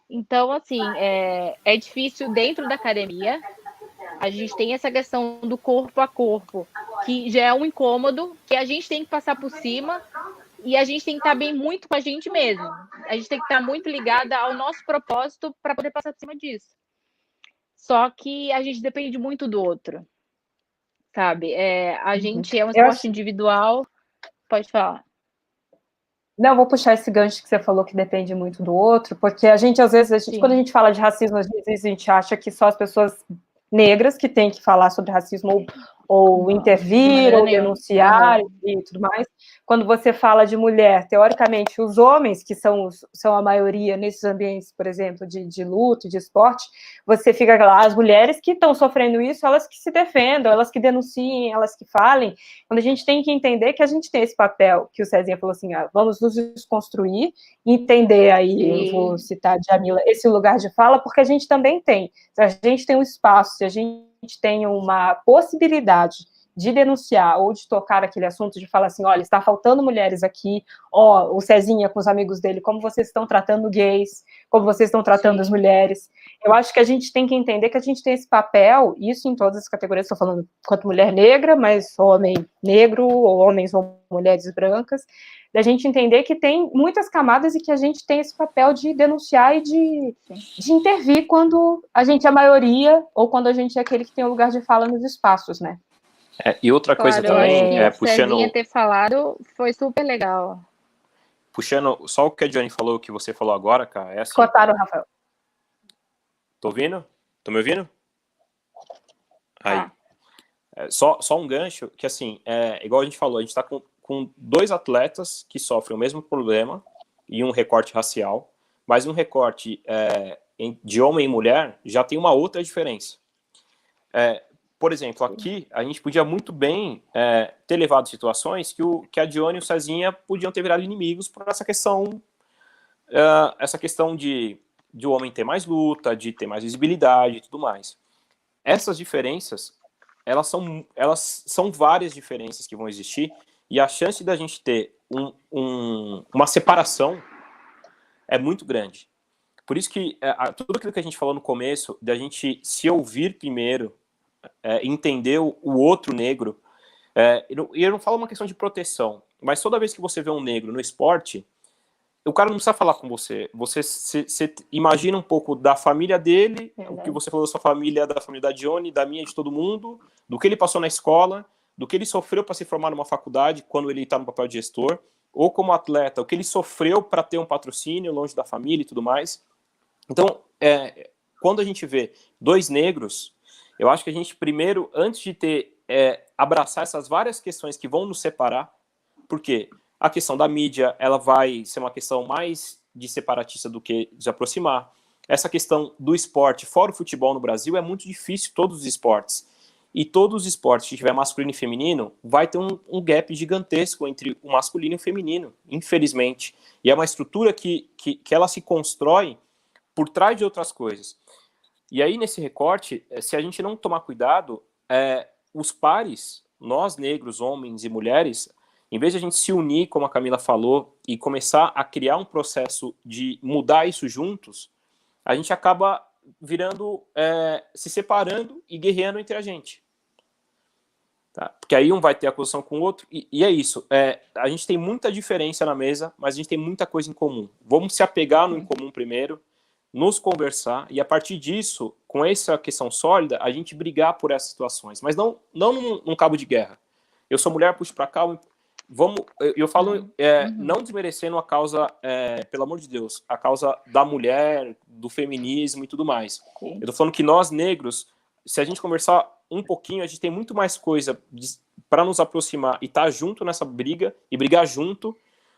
Então, assim, é difícil dentro da academia. A gente tem essa questão do corpo a corpo, que já é um incômodo, que a gente tem que passar por cima e a gente tem que estar bem muito com a gente mesmo. A gente tem que estar muito ligada ao nosso propósito para poder passar por cima disso. Só que a gente depende muito do outro, sabe? A gente é um esporte individual. Pode falar. Não, vou puxar esse gancho que você falou que depende muito do outro, porque a gente, às vezes, quando a gente fala de racismo, às vezes a gente acha que só as pessoas negras que têm que falar sobre racismo ou intervir, ou denunciar e tudo mais. Quando você fala de mulher, teoricamente, os homens, que são a maioria nesses ambientes, por exemplo, de luta, de esporte, você fica lá, as mulheres que estão sofrendo isso, elas que se defendam, elas que denunciem, elas que falem, quando a gente tem que entender que a gente tem esse papel, que o Cezinha falou assim, vamos nos desconstruir, entender aí, eu vou citar a Jamila, esse lugar de fala, porque a gente também tem. Se a gente tem um espaço, se a gente tem uma possibilidade de denunciar ou de tocar aquele assunto, de falar assim, olha, está faltando mulheres aqui, o Cezinha com os amigos dele, como vocês estão tratando gays, como vocês estão tratando as mulheres. Eu acho que a gente tem que entender que a gente tem esse papel, isso em todas as categorias, estou falando quanto mulher negra, mas homem negro, ou homens ou mulheres brancas, da gente entender que tem muitas camadas e que a gente tem esse papel de denunciar e de intervir quando a gente é a maioria ou quando a gente é aquele que tem o lugar de fala nos espaços, né? E outra coisa Claro, também, eu acho que o puxando... Cezinha ter falado foi super legal. Puxando só o que a Johnny falou, o que você falou agora, cara, é assim... Cortaram, Rafael. Tô ouvindo? Tô me ouvindo? Aí. Ah. Só um gancho, que assim, igual a gente falou, a gente tá com 2 atletas que sofrem o mesmo problema e um recorte racial, mas um recorte de homem e mulher já tem uma outra diferença. Por exemplo, aqui a gente podia muito bem ter levado situações que a Dione e o Cezinha podiam ter virado inimigos por essa questão de o homem ter mais luta, de ter mais visibilidade e tudo mais. Essas diferenças, elas são várias diferenças que vão existir, e a chance da gente ter uma separação é muito grande. Por isso que tudo aquilo que a gente falou no começo, da gente se ouvir primeiro, entender o outro negro, e eu não falo uma questão de proteção, mas toda vez que você vê um negro no esporte, o cara não precisa falar com você. Você imagina um pouco da família dele, o que você falou da sua família, da família da Dione, da minha, de todo mundo, do que ele passou na escola, do que ele sofreu para se formar numa faculdade quando ele está no papel de gestor, ou como atleta, o que ele sofreu para ter um patrocínio longe da família e tudo mais. Então, quando a gente vê 2 negros, eu acho que a gente primeiro, antes de abraçar essas várias questões que vão nos separar, porque a questão da mídia, ela vai ser uma questão mais de separatista do que de aproximar. Essa questão do esporte, fora o futebol no Brasil, é muito difícil, todos os esportes. E todos os esportes que tiver masculino e feminino, vai ter um gap gigantesco entre o masculino e o feminino, infelizmente. E é uma estrutura que ela se constrói por trás de outras coisas. E aí, nesse recorte, se a gente não tomar cuidado, os pares, nós negros, homens e mulheres, em vez de a gente se unir, como a Camila falou, e começar a criar um processo de mudar isso juntos, a gente acaba se separando e guerreando entre a gente. Tá? Porque aí um vai ter acusação com o outro, e é isso. A gente tem muita diferença na mesa, mas a gente tem muita coisa em comum. Vamos se apegar no em comum primeiro, nos conversar, e a partir disso, com essa questão sólida, a gente brigar por essas situações. Mas não num cabo de guerra. Eu sou mulher, puxo pra cá, eu falo não desmerecendo a causa, pelo amor de Deus, a causa da mulher, do feminismo e tudo mais. Sim. Eu tô falando que nós negros, se a gente conversar um pouquinho, a gente tem muito mais coisa para nos aproximar e estar junto nessa briga, e brigar junto,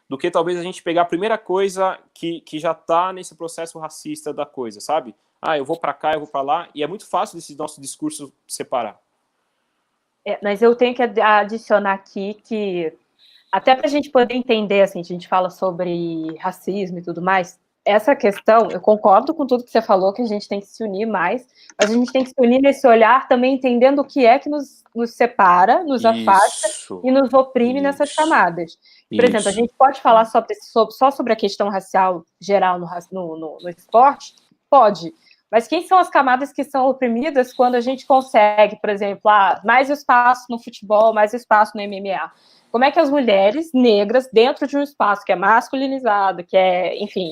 do que talvez a gente pegar a primeira coisa que já tá nesse processo racista da coisa, sabe? Eu vou para cá, eu vou para lá, e é muito fácil desse nosso discurso separar. Mas eu tenho que adicionar aqui que, até para a gente poder entender, assim, a gente fala sobre racismo e tudo mais, essa questão, eu concordo com tudo que você falou, que a gente tem que se unir mais, mas a gente tem que se unir nesse olhar também entendendo o que é que nos separa, nos afasta e nos oprime nessas camadas. Por exemplo, a gente pode falar só sobre a questão racial geral no esporte? Pode. Mas quem são as camadas que são oprimidas quando a gente consegue, por exemplo, mais espaço no futebol, mais espaço no MMA? Como é que as mulheres negras, dentro de um espaço que é masculinizado, que é, enfim,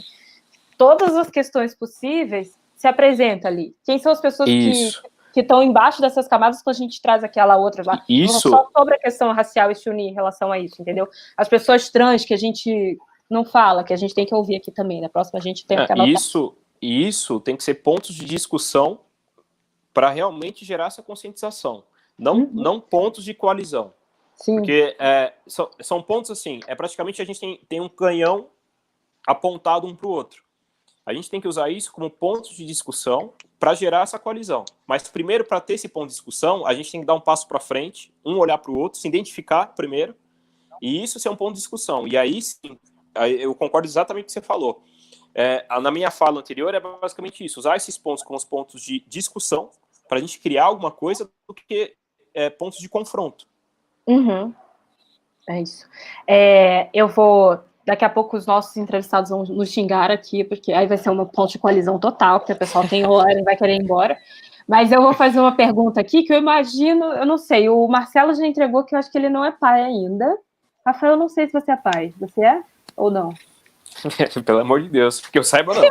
todas as questões possíveis, se apresentam ali? Quem são as pessoas que estão embaixo dessas camadas quando a gente traz aquela outra lá? Só sobre a questão racial e se unir em relação a isso, entendeu? As pessoas trans que a gente não fala, que a gente tem que ouvir aqui também. Na próxima a gente tem que anotar. Isso tem que ser pontos de discussão para realmente gerar essa conscientização. Não pontos de coalizão. Sim. Porque são pontos assim, praticamente a gente tem um canhão apontado um para o outro. A gente tem que usar isso como pontos de discussão para gerar essa coalizão. Mas primeiro, para ter esse ponto de discussão, a gente tem que dar um passo para frente, um olhar para o outro, se identificar primeiro, e isso ser um ponto de discussão. E aí sim, eu concordo exatamente com o que você falou. Na minha fala anterior é basicamente isso, usar esses pontos como os pontos de discussão para a gente criar alguma coisa do que pontos de confronto. Uhum. É isso. Eu vou. Daqui a pouco os nossos entrevistados vão nos xingar aqui, porque aí vai ser uma ponte de colisão total, porque o pessoal tem hora e vai querer ir embora. Mas eu vou fazer uma pergunta aqui que eu imagino, eu não sei, o Marcelo já entregou que eu acho que ele não é pai ainda. Rafael, eu não sei se você é pai. Você é ou não? Pelo amor de Deus, que eu saiba não.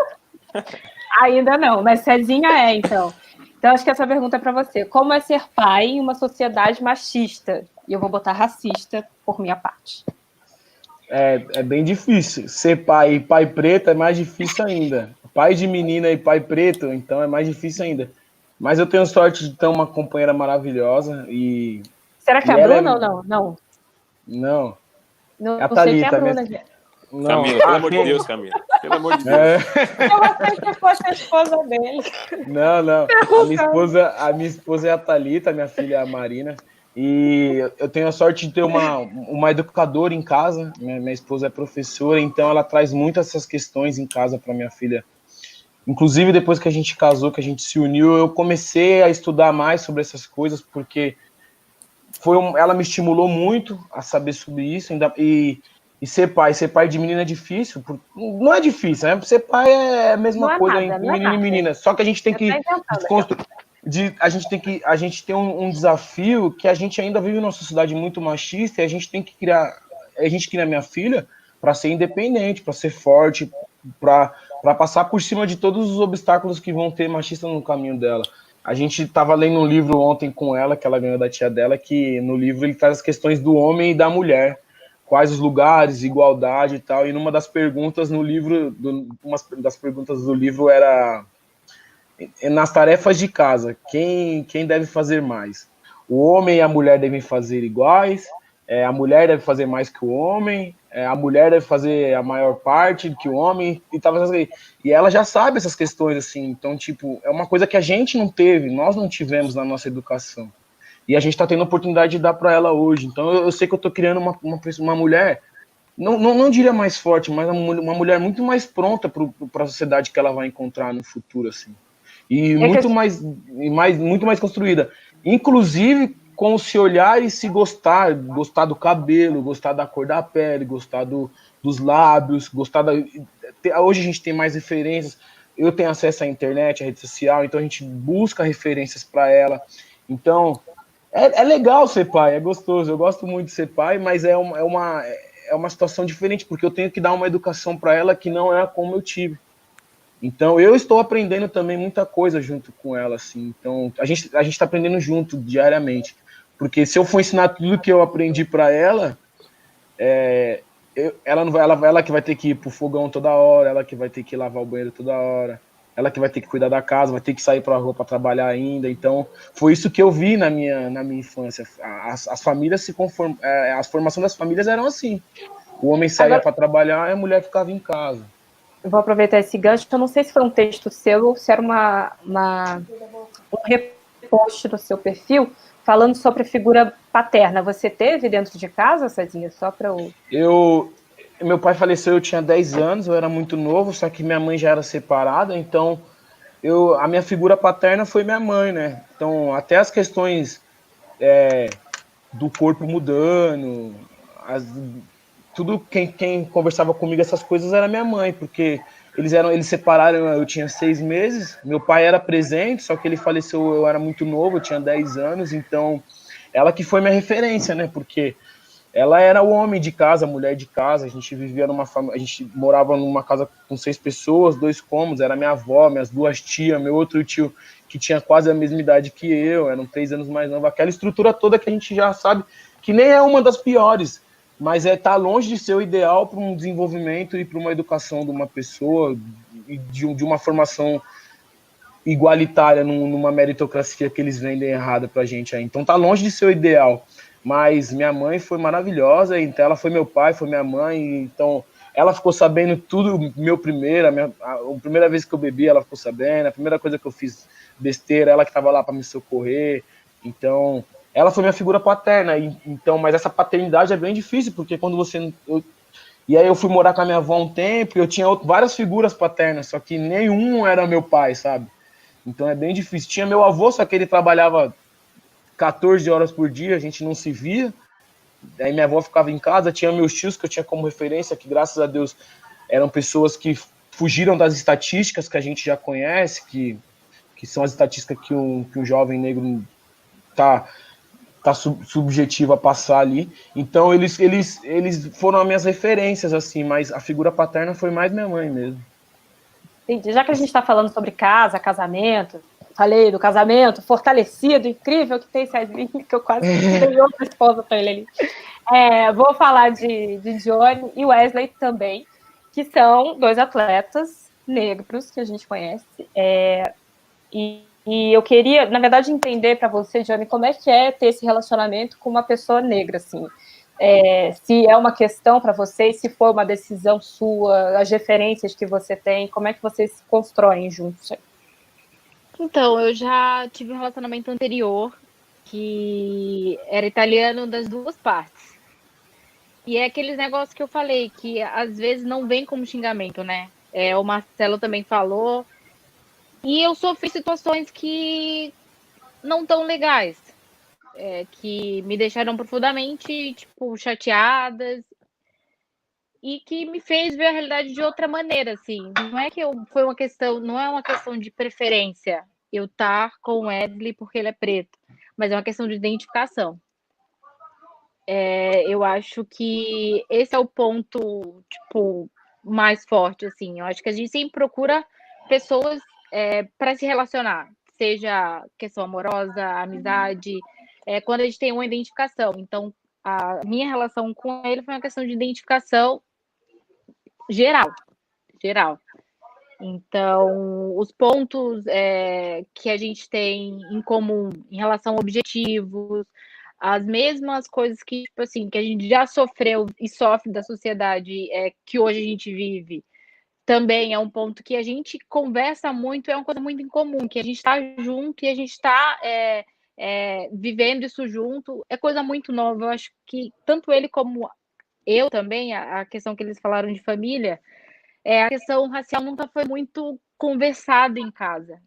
Ainda não, mas Cezinha é, então. Então, acho que essa pergunta é para você. Como é ser pai em uma sociedade machista? E eu vou botar racista por minha parte. É bem difícil. Ser pai e pai preto é mais difícil ainda. Pai de menina e pai preto, então é mais difícil ainda. Mas eu tenho sorte de ter uma companheira maravilhosa e Será que é a ela Bruna ou não? Não. Não, é a Não sei quem é a Thalita. Bruna, gente. Não. Camila, pelo amor de Deus, Camila. Pelo amor de Deus. Eu achei que fosse a esposa dele. Não. A minha esposa é a Thalita, minha filha é a Marina. E eu tenho a sorte de ter uma educadora em casa. Minha esposa é professora, então ela traz muitas essas questões em casa para minha filha. Inclusive, depois que a gente casou, que a gente se uniu, eu comecei a estudar mais sobre essas coisas, porque ela me estimulou muito a saber sobre isso. E ser pai de menina é difícil. Não é difícil, né? Ser pai é a mesma coisa entre menino e menina. Só que a gente tem que desconstruir. A gente tem um desafio que a gente ainda vive numa sociedade muito machista e a gente tem que criar. A gente cria minha filha para ser independente, para ser forte, para passar por cima de todos os obstáculos que vão ter machista no caminho dela. A gente estava lendo um livro ontem com ela, que ela ganhou da tia dela, que no livro ele traz as questões do homem e da mulher, quais os lugares, igualdade e tal. E numa das perguntas no livro, uma das perguntas do livro era nas tarefas de casa, quem deve fazer mais? O homem e a mulher devem fazer iguais, a mulher deve fazer mais que o homem, a mulher deve fazer a maior parte que o homem, e ela já sabe essas questões, assim, então, tipo, é uma coisa que a gente não teve, nós não tivemos na nossa educação, e a gente está tendo a oportunidade de dar para ela hoje, então eu sei que eu estou criando uma mulher, não diria mais forte, mas uma mulher muito mais pronta para a sociedade que ela vai encontrar no futuro, assim. E muito mais construída. Inclusive com se olhar e se gostar do cabelo, gostar da cor da pele, gostar dos lábios, hoje a gente tem mais referências. Eu tenho acesso à internet, à rede social, então a gente busca referências para ela. Então, é legal ser pai, é gostoso. Eu gosto muito de ser pai, mas é uma situação diferente, porque eu tenho que dar uma educação para ela que não é como eu tive. Então, eu estou aprendendo também muita coisa junto com ela, assim. Então, a gente está aprendendo junto, diariamente. Porque se eu for ensinar tudo que eu aprendi para ela, ela que vai ter que ir pro fogão toda hora, ela que vai ter que lavar o banheiro toda hora, ela que vai ter que cuidar da casa, vai ter que sair para a rua para trabalhar ainda. Então, foi isso que eu vi na minha infância. As famílias a formação das famílias eram assim. O homem saía para trabalhar e a mulher ficava em casa. Eu vou aproveitar esse gancho. Eu não sei se foi um texto seu ou se era um repost no seu perfil falando sobre a figura paterna. Você teve dentro de casa, Cezinha? Só para Meu pai faleceu, eu tinha 10 anos, eu era muito novo, só que minha mãe já era separada, então a minha figura paterna foi minha mãe, né? Então, até as questões do corpo mudando, tudo quem conversava comigo essas coisas era minha mãe, porque eles separaram, eu tinha 6 meses, meu pai era presente, só que ele faleceu, eu era muito novo, eu tinha 10 anos, então ela que foi minha referência, né, porque ela era o homem de casa, a mulher de casa, a gente vivia a gente morava numa casa com 6 pessoas, 2 cômodos, era minha avó, minhas 2 tias, meu outro tio que tinha quase a mesma idade que eu, eram 3 anos mais novo, aquela estrutura toda que a gente já sabe que nem é uma das piores, mas tá longe de ser o ideal para um desenvolvimento e para uma educação de uma pessoa e de uma formação igualitária numa meritocracia que eles vendem errada para a gente aí. Então tá longe de ser o ideal, mas minha mãe foi maravilhosa, então ela foi meu pai, foi minha mãe, então ela ficou sabendo tudo, a primeira vez que eu bebi ela ficou sabendo, a primeira coisa que eu fiz besteira, ela que estava lá para me socorrer, então ela foi minha figura paterna, então, mas essa paternidade é bem difícil, porque quando e aí eu fui morar com a minha avó um tempo, e eu tinha várias figuras paternas, só que nenhum era meu pai, sabe? Então é bem difícil. Tinha meu avô, só que ele trabalhava 14 horas por dia, a gente não se via, Aí minha avó ficava em casa, tinha meus tios que eu tinha como referência, que graças a Deus eram pessoas que fugiram das estatísticas que a gente já conhece, que são as estatísticas que um jovem negro tá subjetivo a passar ali. Então eles foram as minhas referências, assim, mas a figura paterna foi mais minha mãe mesmo. Entendi. Já que a gente está falando sobre casa, casamento, falei do casamento fortalecido, incrível, que tem Cezinha, que eu quase dei outra esposa para ele ali. Vou falar de Johnny e Wesley também, que são 2 atletas negros que a gente conhece. E eu queria, na verdade, entender para você, Johnny, como é que é ter esse relacionamento com uma pessoa negra, assim. Se é uma questão para vocês, se foi uma decisão sua, as referências que você tem, como é que vocês se constroem juntos? Então, eu já tive um relacionamento anterior que era italiano das 2 partes. E é aqueles negócios que eu falei, que às vezes não vem como xingamento, né? O Marcelo também falou. E eu sofri situações que não tão legais, que me deixaram profundamente, tipo, chateadas e que me fez ver a realidade de outra maneira, assim. Não é que foi uma questão, não é uma questão de preferência eu estar com o Wesley porque ele é preto, mas é uma questão de identificação. Eu acho que esse é o ponto, tipo, mais forte, assim. Eu acho que a gente sempre procura pessoas para se relacionar, seja questão amorosa, amizade, quando a gente tem uma identificação. Então, a minha relação com ele foi uma questão de identificação geral. Então, os pontos que a gente tem em comum em relação a objetivos, as mesmas coisas que, tipo assim, que a gente já sofreu e sofre da sociedade que hoje a gente vive, também é um ponto que a gente conversa muito, é uma coisa muito em comum, que a gente está junto e a gente está vivendo isso junto, é coisa muito nova. Eu acho que tanto ele como eu também, a questão que eles falaram de família, a questão racial nunca foi muito conversada em casa,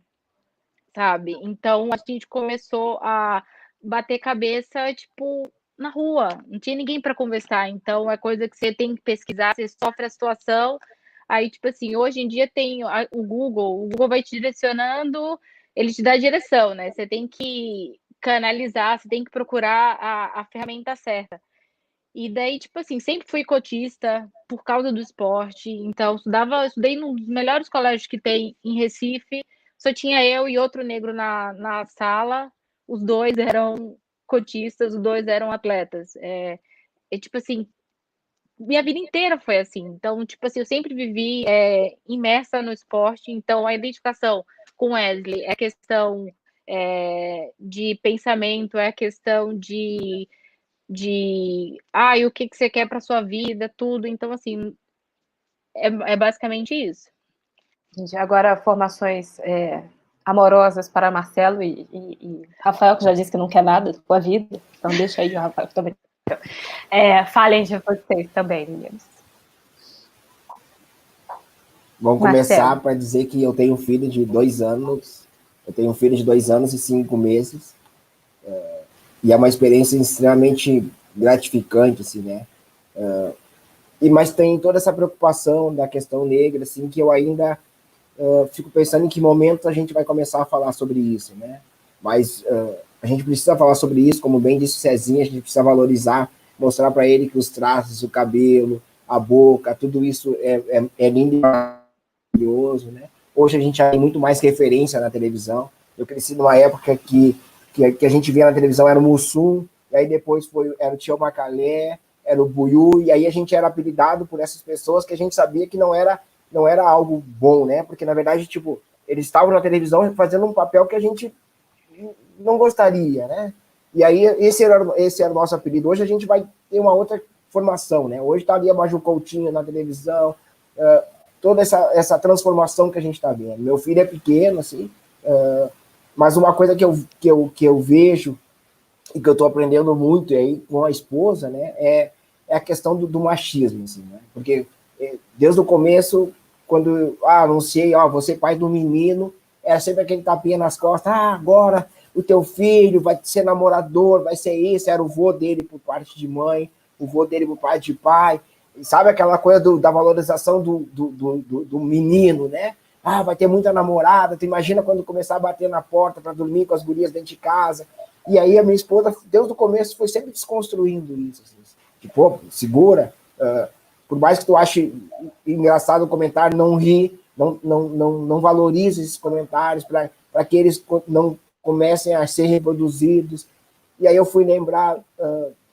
sabe? Então a gente começou a bater cabeça, tipo, na rua, não tinha ninguém para conversar. Então é coisa que você tem que pesquisar, você sofre a situação. Aí, tipo assim, hoje em dia tem o Google vai te direcionando, ele te dá a direção, né? Você tem que canalizar, você tem que procurar a ferramenta certa. E daí, tipo assim, sempre fui cotista por causa do esporte. Então, estudei num dos melhores colégios que tem em Recife. Só tinha eu e outro negro na sala. Os 2 eram cotistas, os 2 eram atletas. Tipo assim, minha vida inteira foi assim. Então, tipo assim, eu sempre vivi imersa no esporte. Então, a identificação com Wesley é questão de pensamento, é questão de o que você quer para sua vida, tudo. Então, assim, é basicamente isso. Agora, formações amorosas para Marcelo e Rafael, que já disse que não quer nada com a vida. Então, deixa aí o Rafael também. Falem de vocês também, meninos. Vamos começar para dizer que eu tenho um filho de 2 anos. Eu tenho um filho de 2 anos e 5 meses. E é uma experiência extremamente gratificante, assim, né? Mas tem toda essa preocupação da questão negra, assim, que eu ainda fico pensando em que momento a gente vai começar a falar sobre isso, né? Mas a gente precisa falar sobre isso, como bem disse o Cezinha, a gente precisa valorizar, mostrar para ele que os traços, o cabelo, a boca, tudo isso é lindo e maravilhoso, né? Hoje a gente já tem muito mais referência na televisão. Eu cresci numa época que a gente via na televisão era o Mussum, e aí depois era o Tio Macalé, era o Buiú, e aí a gente era apelidado por essas pessoas que a gente sabia que não era algo bom, né? Porque, na verdade, tipo, eles estavam na televisão fazendo um papel que a gente não gostaria, né? E aí esse era o nosso apelido. Hoje a gente vai ter uma outra formação, né? Hoje está ali a Maju Coutinho na televisão, toda essa transformação que a gente está vendo. Meu filho é pequeno, assim, mas uma coisa que eu vejo e que eu estou aprendendo muito aí com a esposa, né, é a questão do machismo, assim, né? Porque desde o começo, quando anunciei, você pai do menino, era sempre aquele tapinha nas costas, agora o teu filho vai ser namorador, vai ser isso, era o vô dele por parte de mãe, o vô dele por parte de pai, sabe aquela coisa da valorização do menino, né? Ah, vai ter muita namorada, tu imagina quando começar a bater na porta para dormir com as gurias dentro de casa. E aí a minha esposa, desde o começo, foi sempre desconstruindo isso. Assim. Tipo, segura, por mais que tu ache engraçado o comentário, não ri, não valorize esses comentários para que eles não comecem a ser reproduzidos. E aí eu fui lembrar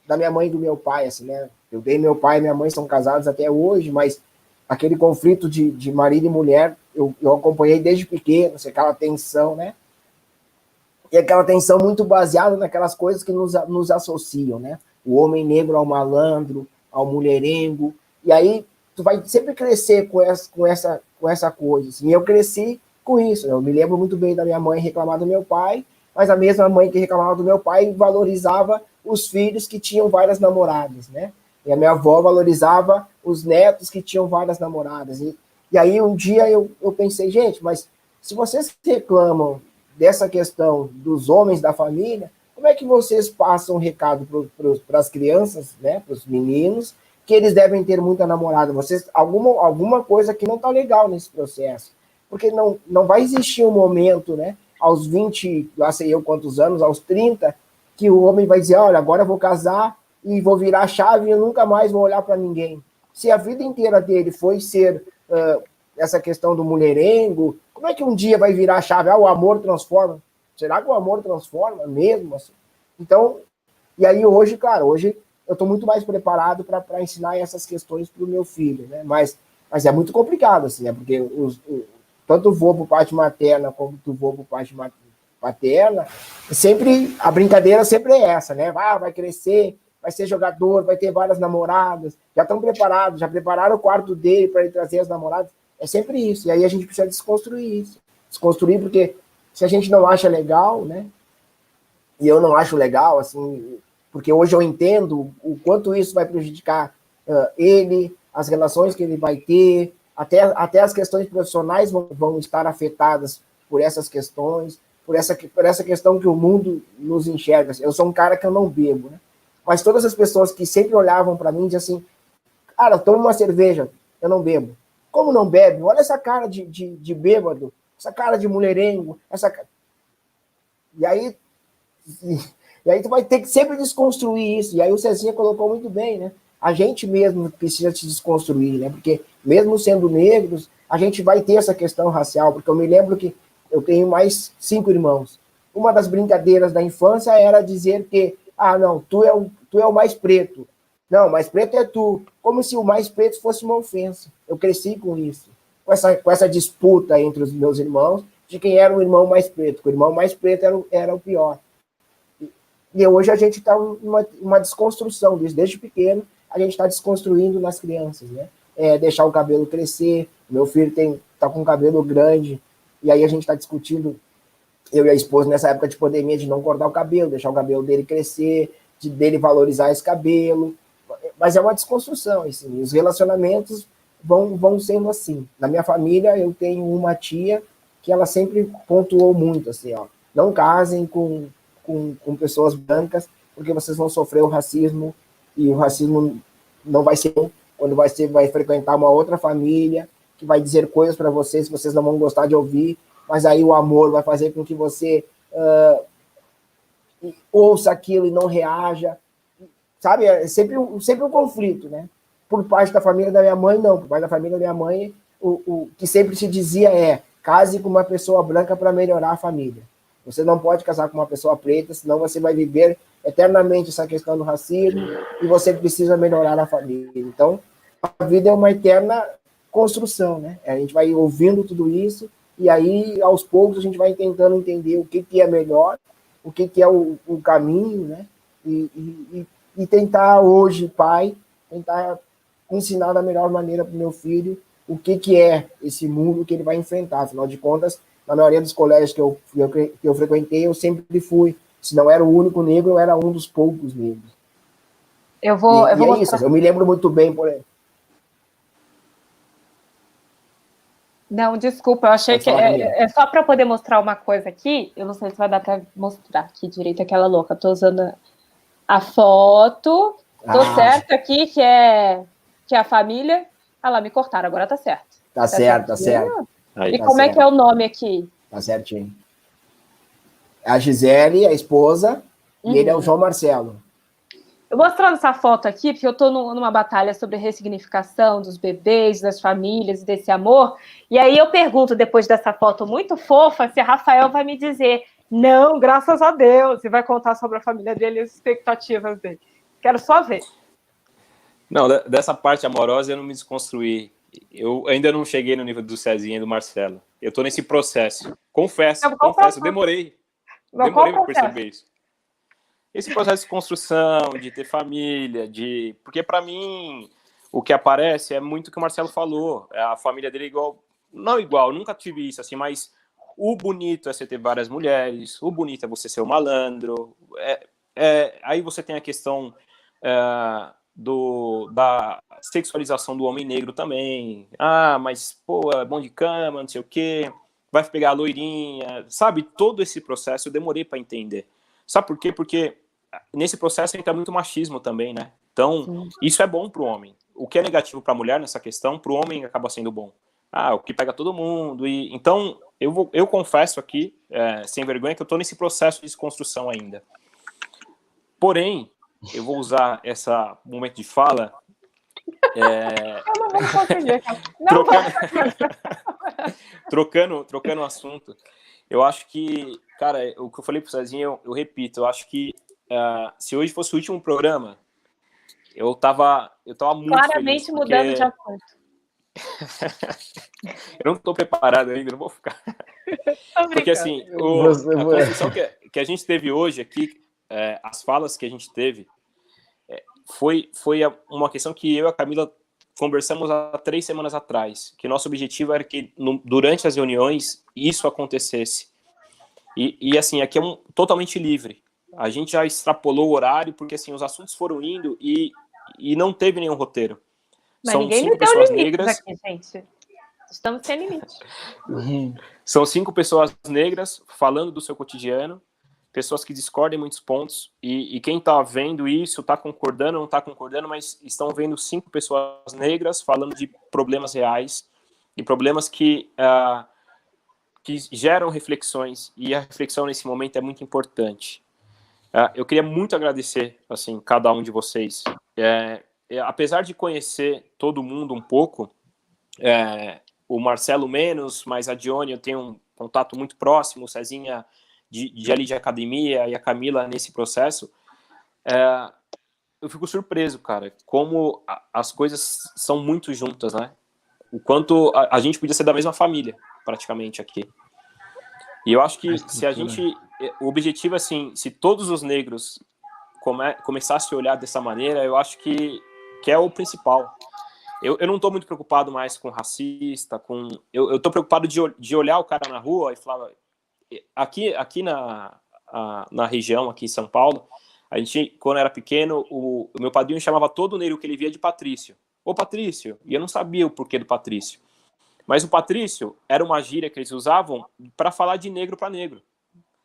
da minha mãe e do meu pai, assim, né? Eu dei meu pai e minha mãe são casados até hoje, mas aquele conflito de marido e mulher, eu acompanhei desde pequeno, assim, aquela tensão, né? E aquela tensão muito baseada naquelas coisas que nos associam, né? O homem negro ao malandro, ao mulherengo. E aí tu vai sempre crescer com essa coisa. Assim. E eu cresci com isso. Eu me lembro muito bem da minha mãe reclamar do meu pai, mas a mesma mãe que reclamava do meu pai valorizava os filhos que tinham várias namoradas, né? E a minha avó valorizava os netos que tinham várias namoradas. E aí um dia eu pensei, gente, mas se vocês reclamam dessa questão dos homens da família, como é que vocês passam um recado para as crianças, né, para os meninos, que eles devem ter muita namorada? Vocês, alguma coisa que não está legal nesse processo. Porque não vai existir um momento, né, aos 20, lá sei eu quantos anos, aos 30, que o homem vai dizer, olha, agora eu vou casar e vou virar a chave e eu nunca mais vou olhar para ninguém. Se a vida inteira dele foi ser essa questão do mulherengo, como é que um dia vai virar a chave? Ah, o amor transforma. Será que o amor transforma mesmo? Assim? Então, e aí hoje, claro, hoje eu estou muito mais preparado para ensinar essas questões para o meu filho, né? Mas é muito complicado, assim, né? Porque tanto o vô por parte materna como o vô por parte paterna, sempre, a brincadeira sempre é essa, né? Ah, vai crescer, vai ser jogador, vai ter várias namoradas, já estão preparados, já prepararam o quarto dele para ele trazer as namoradas. É sempre isso. E aí a gente precisa desconstruir isso. Desconstruir porque se a gente não acha legal, né? E eu não acho legal, assim, porque hoje eu entendo o quanto isso vai prejudicar ele, as relações que ele vai ter, até as questões profissionais vão estar afetadas por essas questões, por essa questão que o mundo nos enxerga. Eu sou um cara que eu não bebo, né? Mas todas as pessoas que sempre olhavam para mim diziam assim, cara, toma uma cerveja, eu não bebo. Como não bebe? Olha essa cara de bêbado, essa cara de mulherengo, E aí tu vai ter que sempre desconstruir isso. E aí o Cezinha colocou muito bem, né? A gente mesmo precisa se desconstruir, né? Porque mesmo sendo negros, a gente vai ter essa questão racial, porque eu me lembro que eu tenho mais 5 irmãos. Uma das brincadeiras da infância era dizer que, não, tu é o mais preto. Não, mais preto é tu. Como se o mais preto fosse uma ofensa. Eu cresci com isso. Com essa disputa entre os meus irmãos de quem era o irmão mais preto. O irmão mais preto era o pior. E hoje a gente está uma desconstrução disso. Desde pequeno, a gente está desconstruindo nas crianças, né? Deixar o cabelo crescer. Meu filho está com o cabelo grande. E aí a gente está discutindo, eu e a esposa, nessa época de pandemia, de não cortar o cabelo, deixar o cabelo dele crescer, dele valorizar esse cabelo. Mas é uma desconstrução, assim, os relacionamentos vão sendo assim. Na minha família, eu tenho uma tia que ela sempre pontuou muito, assim, ó, não casem com pessoas brancas, porque vocês vão sofrer o racismo, e o racismo não vai ser quando vai frequentar uma outra família, que vai dizer coisas para vocês que vocês não vão gostar de ouvir, mas aí o amor vai fazer com que você ouça aquilo e não reaja. Sabe, é sempre um conflito, né? Por parte da família da minha mãe, não. Por parte da família da minha mãe, o que sempre se dizia case com uma pessoa branca para melhorar a família. Você não pode casar com uma pessoa preta, senão você vai viver eternamente essa questão do racismo e você precisa melhorar a família. Então, a vida é uma eterna construção, né? A gente vai ouvindo tudo isso e aí, aos poucos, a gente vai tentando entender o que é melhor, o que é o caminho, né? E tentar hoje, pai, tentar ensinar da melhor maneira para o meu filho o que é esse mundo que ele vai enfrentar. Afinal de contas, na maioria dos colégios que eu frequentei, eu sempre fui. Se não era o único negro, eu era um dos poucos negros. Eu vou isso, eu me lembro muito bem, por exemplo. Não, desculpa, eu achei Pode que falar, Camila. é só para poder mostrar uma coisa aqui. Eu não sei se vai dar para mostrar aqui direito aquela louca. Tô usando a foto. Tô certo aqui que é a família. Ah lá, me cortaram, agora tá certo. Tá certo, tá certo. Aí. E Tá como é certo. que é o nome aqui? Tá certinho. A Gisele, a esposa, e ele é o João Marcelo. Eu mostrando essa foto aqui, porque eu estou numa batalha sobre ressignificação dos bebês, das famílias, desse amor. E aí eu pergunto, depois dessa foto muito fofa, se a Rafael vai me dizer não, graças a Deus, e vai contar sobre a família dele e as expectativas dele. Quero só ver. Não, dessa parte amorosa eu não me desconstruí. Eu ainda não cheguei no nível do Cezinha e do Marcelo. Eu estou nesse processo. Confesso, demorei. Demorei para perceber isso. Esse processo de construção, de ter família, porque para mim o que aparece é muito o que o Marcelo falou. A família dele é igual, não igual, nunca tive isso assim, mas o bonito é você ter várias mulheres, o bonito é você ser um malandro. Aí você tem a questão da sexualização do homem negro também. Ah, mas pô, é bom de cama, não sei o quê, vai pegar a loirinha, sabe? Todo esse processo eu demorei para entender. Sabe por quê? Porque nesse processo entra muito machismo também, né? Então, isso é bom para o homem. O que é negativo para a mulher nessa questão, para o homem acaba sendo bom. O que pega todo mundo. Então, eu confesso aqui, sem vergonha, que eu estou nesse processo de desconstrução ainda. Porém, eu vou usar esse momento de fala... Eu não vou conseguir. Trocando o assunto, eu acho que, cara, o que eu falei pro Cezinha, eu repito, eu acho que se hoje fosse o último programa, eu tava muito claramente feliz, mudando de assunto. Eu não tô preparado ainda, não vou ficar. Porque assim, a construção que a gente teve hoje aqui, as falas que a gente teve, foi uma questão que eu e a Camila conversamos há 3 semanas atrás, que nosso objetivo era que durante as reuniões isso acontecesse. E assim, aqui é totalmente livre. A gente já extrapolou o horário, porque assim, os assuntos foram indo e não teve nenhum roteiro. Mas São ninguém 5 me deu pessoas limites negras. aqui, gente. Estamos sem limite. São 5 pessoas negras falando do seu cotidiano, pessoas que discordam em muitos pontos, e quem está vendo isso está concordando, não está concordando, mas estão vendo 5 pessoas negras falando de problemas reais e problemas que geram reflexões, e a reflexão nesse momento é muito importante. Eu queria muito agradecer assim, cada um de vocês. Apesar de conhecer todo mundo um pouco, o Marcelo menos, mas a Dione eu tenho um contato muito próximo, o Cezinha ali de academia e a Camila nesse processo, eu fico surpreso, cara, como as coisas são muito juntas, né? O quanto a gente podia ser da mesma família, praticamente, aqui. E eu acho que se a gente... O objetivo, assim, se todos os negros começassem a olhar dessa maneira, eu acho que é o principal. Eu não estou muito preocupado mais com racista, eu estou preocupado de olhar o cara na rua e falar... Aqui na região, aqui em São Paulo, a gente, quando era pequeno, o meu padrinho chamava todo negro que ele via de Patrício. Ô, Patrício! E eu não sabia o porquê do Patrício. Mas o Patrício era uma gíria que eles usavam para falar de negro para negro.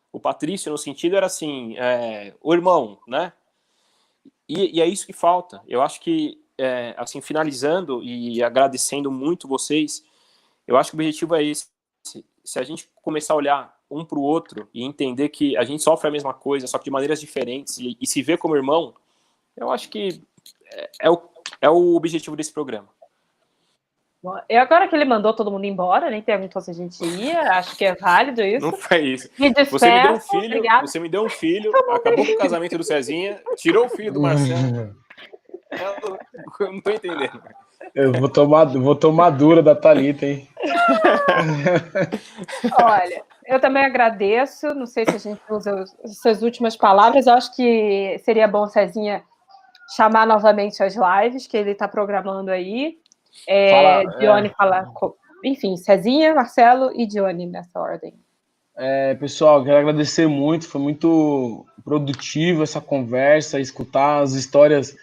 O Patrício, no sentido, era assim, o irmão, né? E é isso que falta. Eu acho que, assim, finalizando e agradecendo muito vocês, eu acho que o objetivo é esse. Se a gente começar a olhar um para o outro e entender que a gente sofre a mesma coisa, só que de maneiras diferentes, e se ver como irmão, eu acho que é o objetivo desse programa. E agora que ele mandou todo mundo embora, nem perguntou se a gente ia, acho que é válido isso. Não foi isso. Me despeço, você me deu um filho, acabou com o casamento do Cezinha, tirou o filho do Marcelo. Eu não tô entendendo. Eu vou tomar dura da Thalita, hein? Olha, eu também agradeço. Não sei se a gente usa as suas últimas palavras. Eu acho que seria bom, Cezinha, chamar novamente as lives que ele está programando aí. Dione falar. Enfim, Cezinha, Marcelo e Dione nessa ordem. Pessoal, quero agradecer muito. Foi muito produtivo essa conversa, escutar as histórias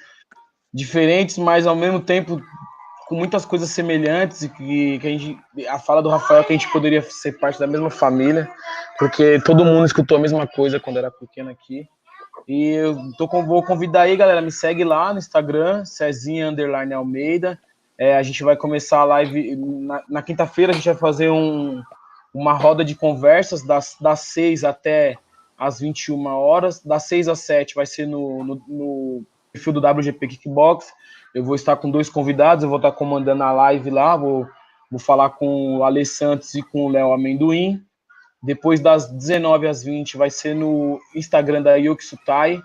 diferentes, mas ao mesmo tempo com muitas coisas semelhantes e que a fala do Rafael, que a gente poderia ser parte da mesma família, porque todo mundo escutou a mesma coisa quando era pequeno aqui. E eu vou convidar aí, galera, me segue lá no Instagram, Cezinha_Almeida. A gente vai começar a live na quinta-feira, a gente vai fazer uma roda de conversas das 6 até às 21 horas. Das 6 às 7 vai ser no perfil do WGP Kickbox. Eu vou estar com 2 convidados, eu vou estar comandando a live lá, vou falar com o Ale Santos e com o Léo Amendoim. Depois das 19 às 20 vai ser no Instagram da Yokisutai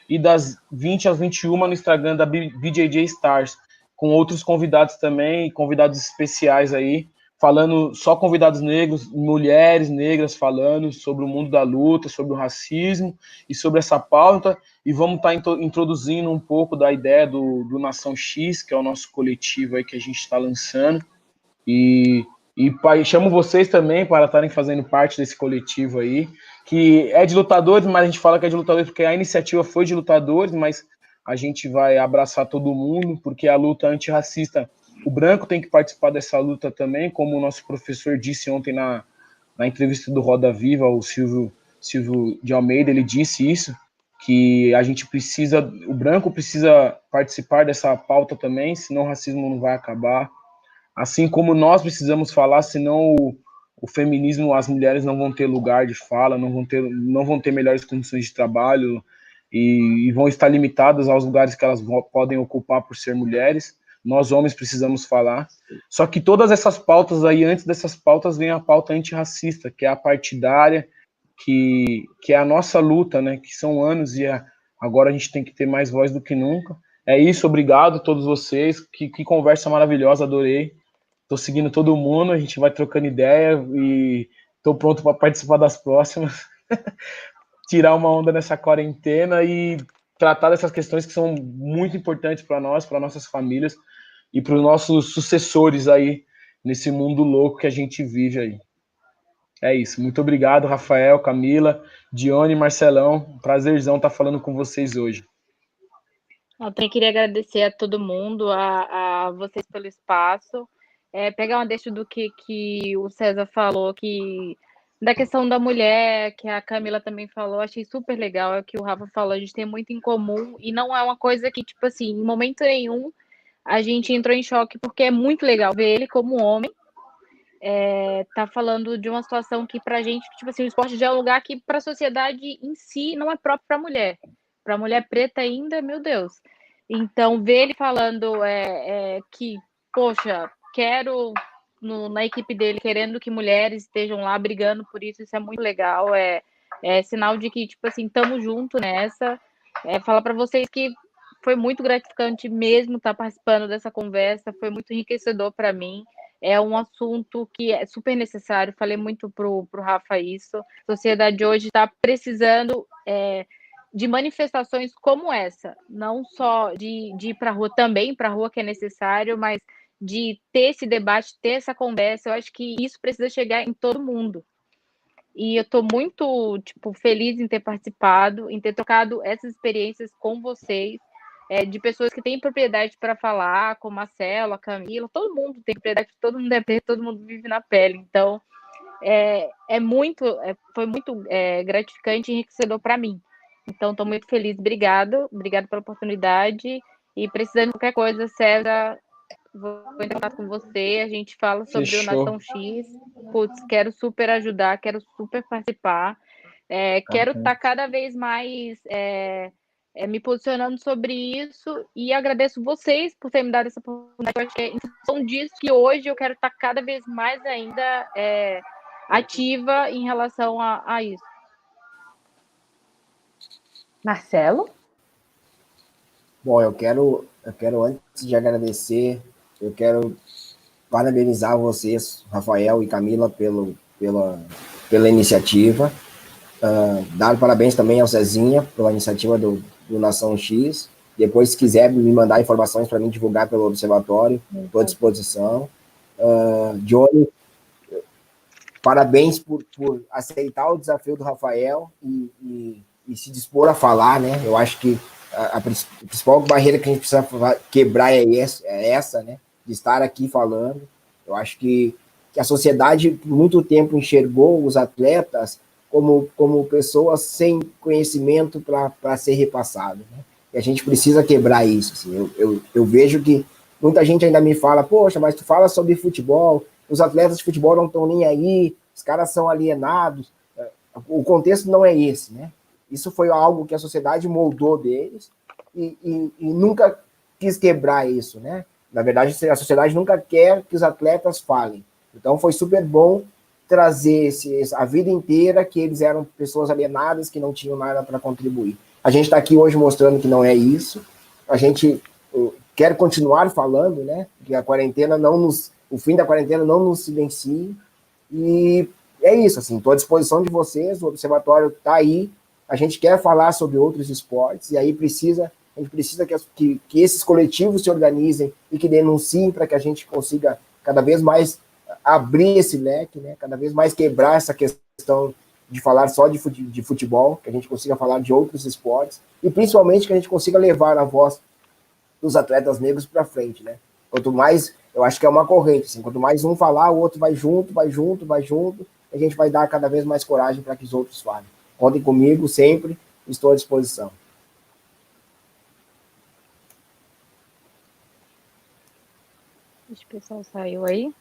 e das 20 às 21 no Instagram da BJJ Stars, com outros convidados também, convidados especiais aí, falando, só convidados negros, mulheres negras falando sobre o mundo da luta, sobre o racismo e sobre essa pauta, e vamos estar introduzindo um pouco da ideia do Nação X, que é o nosso coletivo aí que a gente está lançando, e chamo vocês também para estarem fazendo parte desse coletivo aí, que é de lutadores, mas a gente fala que é de lutadores porque a iniciativa foi de lutadores, mas a gente vai abraçar todo mundo, porque a luta antirracista, o branco tem que participar dessa luta também, como o nosso professor disse ontem na entrevista do Roda Viva, o Silvio de Almeida, ele disse isso, que a gente precisa, o branco precisa participar dessa pauta também, senão o racismo não vai acabar. Assim como nós precisamos falar, senão o feminismo, as mulheres não vão ter lugar de fala, não vão ter melhores condições de trabalho e vão estar limitadas aos lugares que elas podem ocupar por ser mulheres. Nós, homens, precisamos falar. Só que todas essas pautas aí, antes dessas pautas, vem a pauta antirracista, que é a partidária, que é a nossa luta, né? Que são anos e agora a gente tem que ter mais voz do que nunca. É isso, obrigado a todos vocês. Que conversa maravilhosa, adorei. Estou seguindo todo mundo, a gente vai trocando ideia e estou pronto para participar das próximas. Tirar uma onda nessa quarentena e tratar dessas questões que são muito importantes para nós, para nossas famílias e para os nossos sucessores aí nesse mundo louco que a gente vive aí. É isso. Muito obrigado, Rafael, Camila, Dione, Marcelão. Prazerzão estar falando com vocês hoje. Eu também queria agradecer a todo mundo, a vocês pelo espaço. Pegar uma deixa do que o César falou, da questão da mulher, que a Camila também falou, achei super legal, é o que o Rafa falou, a gente tem muito em comum, e não é uma coisa que, tipo assim, em momento nenhum a gente entrou em choque, porque é muito legal ver ele como homem, tá falando de uma situação que pra gente, tipo assim, o esporte já é um lugar que pra sociedade em si não é próprio pra mulher preta ainda, meu Deus. Então, ver ele falando que, poxa, quero na equipe dele, querendo que mulheres estejam lá brigando por isso é muito legal, é sinal de que, tipo assim, estamos juntos nessa. Falar para vocês que foi muito gratificante mesmo estar participando dessa conversa, foi muito enriquecedor para mim. É um assunto que é super necessário, falei muito pro Rafa isso. A sociedade hoje está precisando de manifestações como essa, não só de ir para a rua, também para a rua que é necessário, mas de ter esse debate, ter essa conversa. Eu acho que isso precisa chegar em todo mundo. E eu estou muito feliz em ter participado, em ter trocado essas experiências com vocês, de pessoas que têm propriedade para falar, como a Marcelo, a Camila, todo mundo tem propriedade, todo mundo é preto, todo mundo vive na pele. Então, foi muito gratificante e enriquecedor para mim. Então, estou muito feliz. Obrigado pela oportunidade. E precisando de qualquer coisa, César, vou entrar em contato com você. A gente fala sobre o Nação X. Putz, quero super ajudar, quero super participar. Quero estar cada vez mais me posicionando sobre isso. E agradeço vocês por terem me dado essa oportunidade. Eu acho que é em função disso que hoje eu quero estar cada vez mais ainda ativa em relação a isso. Marcelo? Bom, eu quero, antes de agradecer, eu quero parabenizar vocês, Rafael e Camila, pela iniciativa. Dar parabéns também ao Cezinha pela iniciativa do Nação X. Depois, se quiser me mandar informações para mim divulgar pelo Observatório, estou à disposição. Johnny, parabéns por aceitar o desafio do Rafael e se dispor a falar, né? Eu acho que a principal barreira que a gente precisa quebrar é essa, né? de estar aqui falando. Eu acho que a sociedade, por muito tempo, enxergou os atletas como pessoas sem conhecimento para ser repassado, né? E a gente precisa quebrar isso. Assim. Eu vejo que muita gente ainda me fala, poxa, mas tu fala sobre futebol, os atletas de futebol não estão nem aí, os caras são alienados. O contexto não é esse, né? Isso foi algo que a sociedade moldou deles e nunca quis quebrar isso, né? Na verdade, a sociedade nunca quer que os atletas falem. Então, foi super bom trazer a vida inteira que eles eram pessoas alienadas, que não tinham nada para contribuir. A gente está aqui hoje mostrando que não é isso. A gente quer continuar falando, né? Que a quarentena o fim da quarentena não nos silencie. E é isso, assim, estou à disposição de vocês, o Observatório está aí. A gente quer falar sobre outros esportes, e aí a gente precisa que esses coletivos se organizem e que denunciem para que a gente consiga cada vez mais abrir esse leque, né? Cada vez mais quebrar essa questão de falar só de futebol, que a gente consiga falar de outros esportes, e principalmente que a gente consiga levar a voz dos atletas negros para frente, né? Quanto mais, eu acho que é uma corrente, assim, quanto mais um falar, o outro vai junto, a gente vai dar cada vez mais coragem para que os outros falem. Contem comigo sempre, estou à disposição. Acho que o pessoal saiu aí.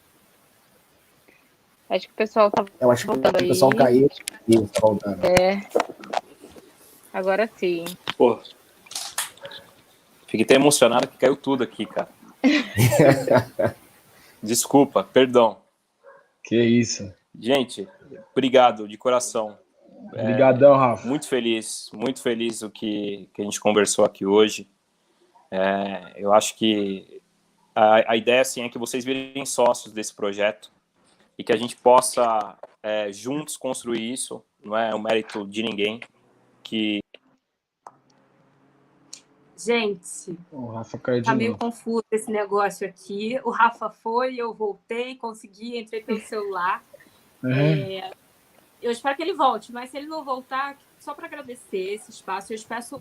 Acho que o pessoal tá Eu acho que voltando o pessoal aí. caiu e está voltando. Agora sim. Pô, fiquei até emocionado que caiu tudo aqui, cara. Desculpa, perdão. Que isso. Gente, obrigado de coração. Obrigadão, Rafa. Muito feliz o que a gente conversou aqui hoje. Eu acho que a ideia assim, é que vocês virem sócios desse projeto e que a gente possa juntos construir isso. Não é o mérito de ninguém. Gente, O Rafa caiu de tá meio novo. confuso esse negócio aqui. O Rafa foi, eu voltei, consegui, entrei pelo celular. Eu espero que ele volte, mas se ele não voltar, só para agradecer esse espaço, eu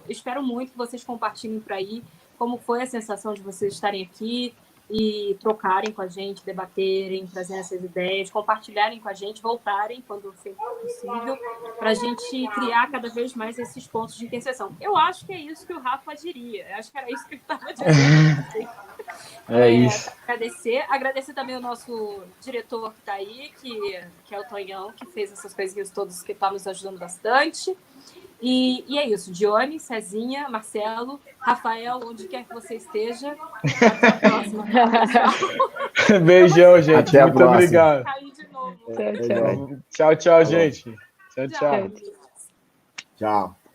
espero muito que vocês compartilhem por aí como foi a sensação de vocês estarem aqui e trocarem com a gente, debaterem, trazerem essas ideias, compartilharem com a gente, voltarem quando sempre possível, para a gente criar cada vez mais esses pontos de interseção. Eu acho que é isso que o Rafa diria, eu acho que era isso que ele estava dizendo. É isso. Agradecer também o nosso diretor que está aí, que é o Tonhão, que fez essas coisinhas todas, que está nos ajudando bastante. E é isso, Dione, Cezinha, Marcelo, Rafael, onde quer que você esteja. Até a próxima. Beijão, gente. Até a Muito próxima. obrigado. Caí de novo. Tchau, tchau. Tchau, tchau, gente. Tchau, tchau. Tchau. Tchau.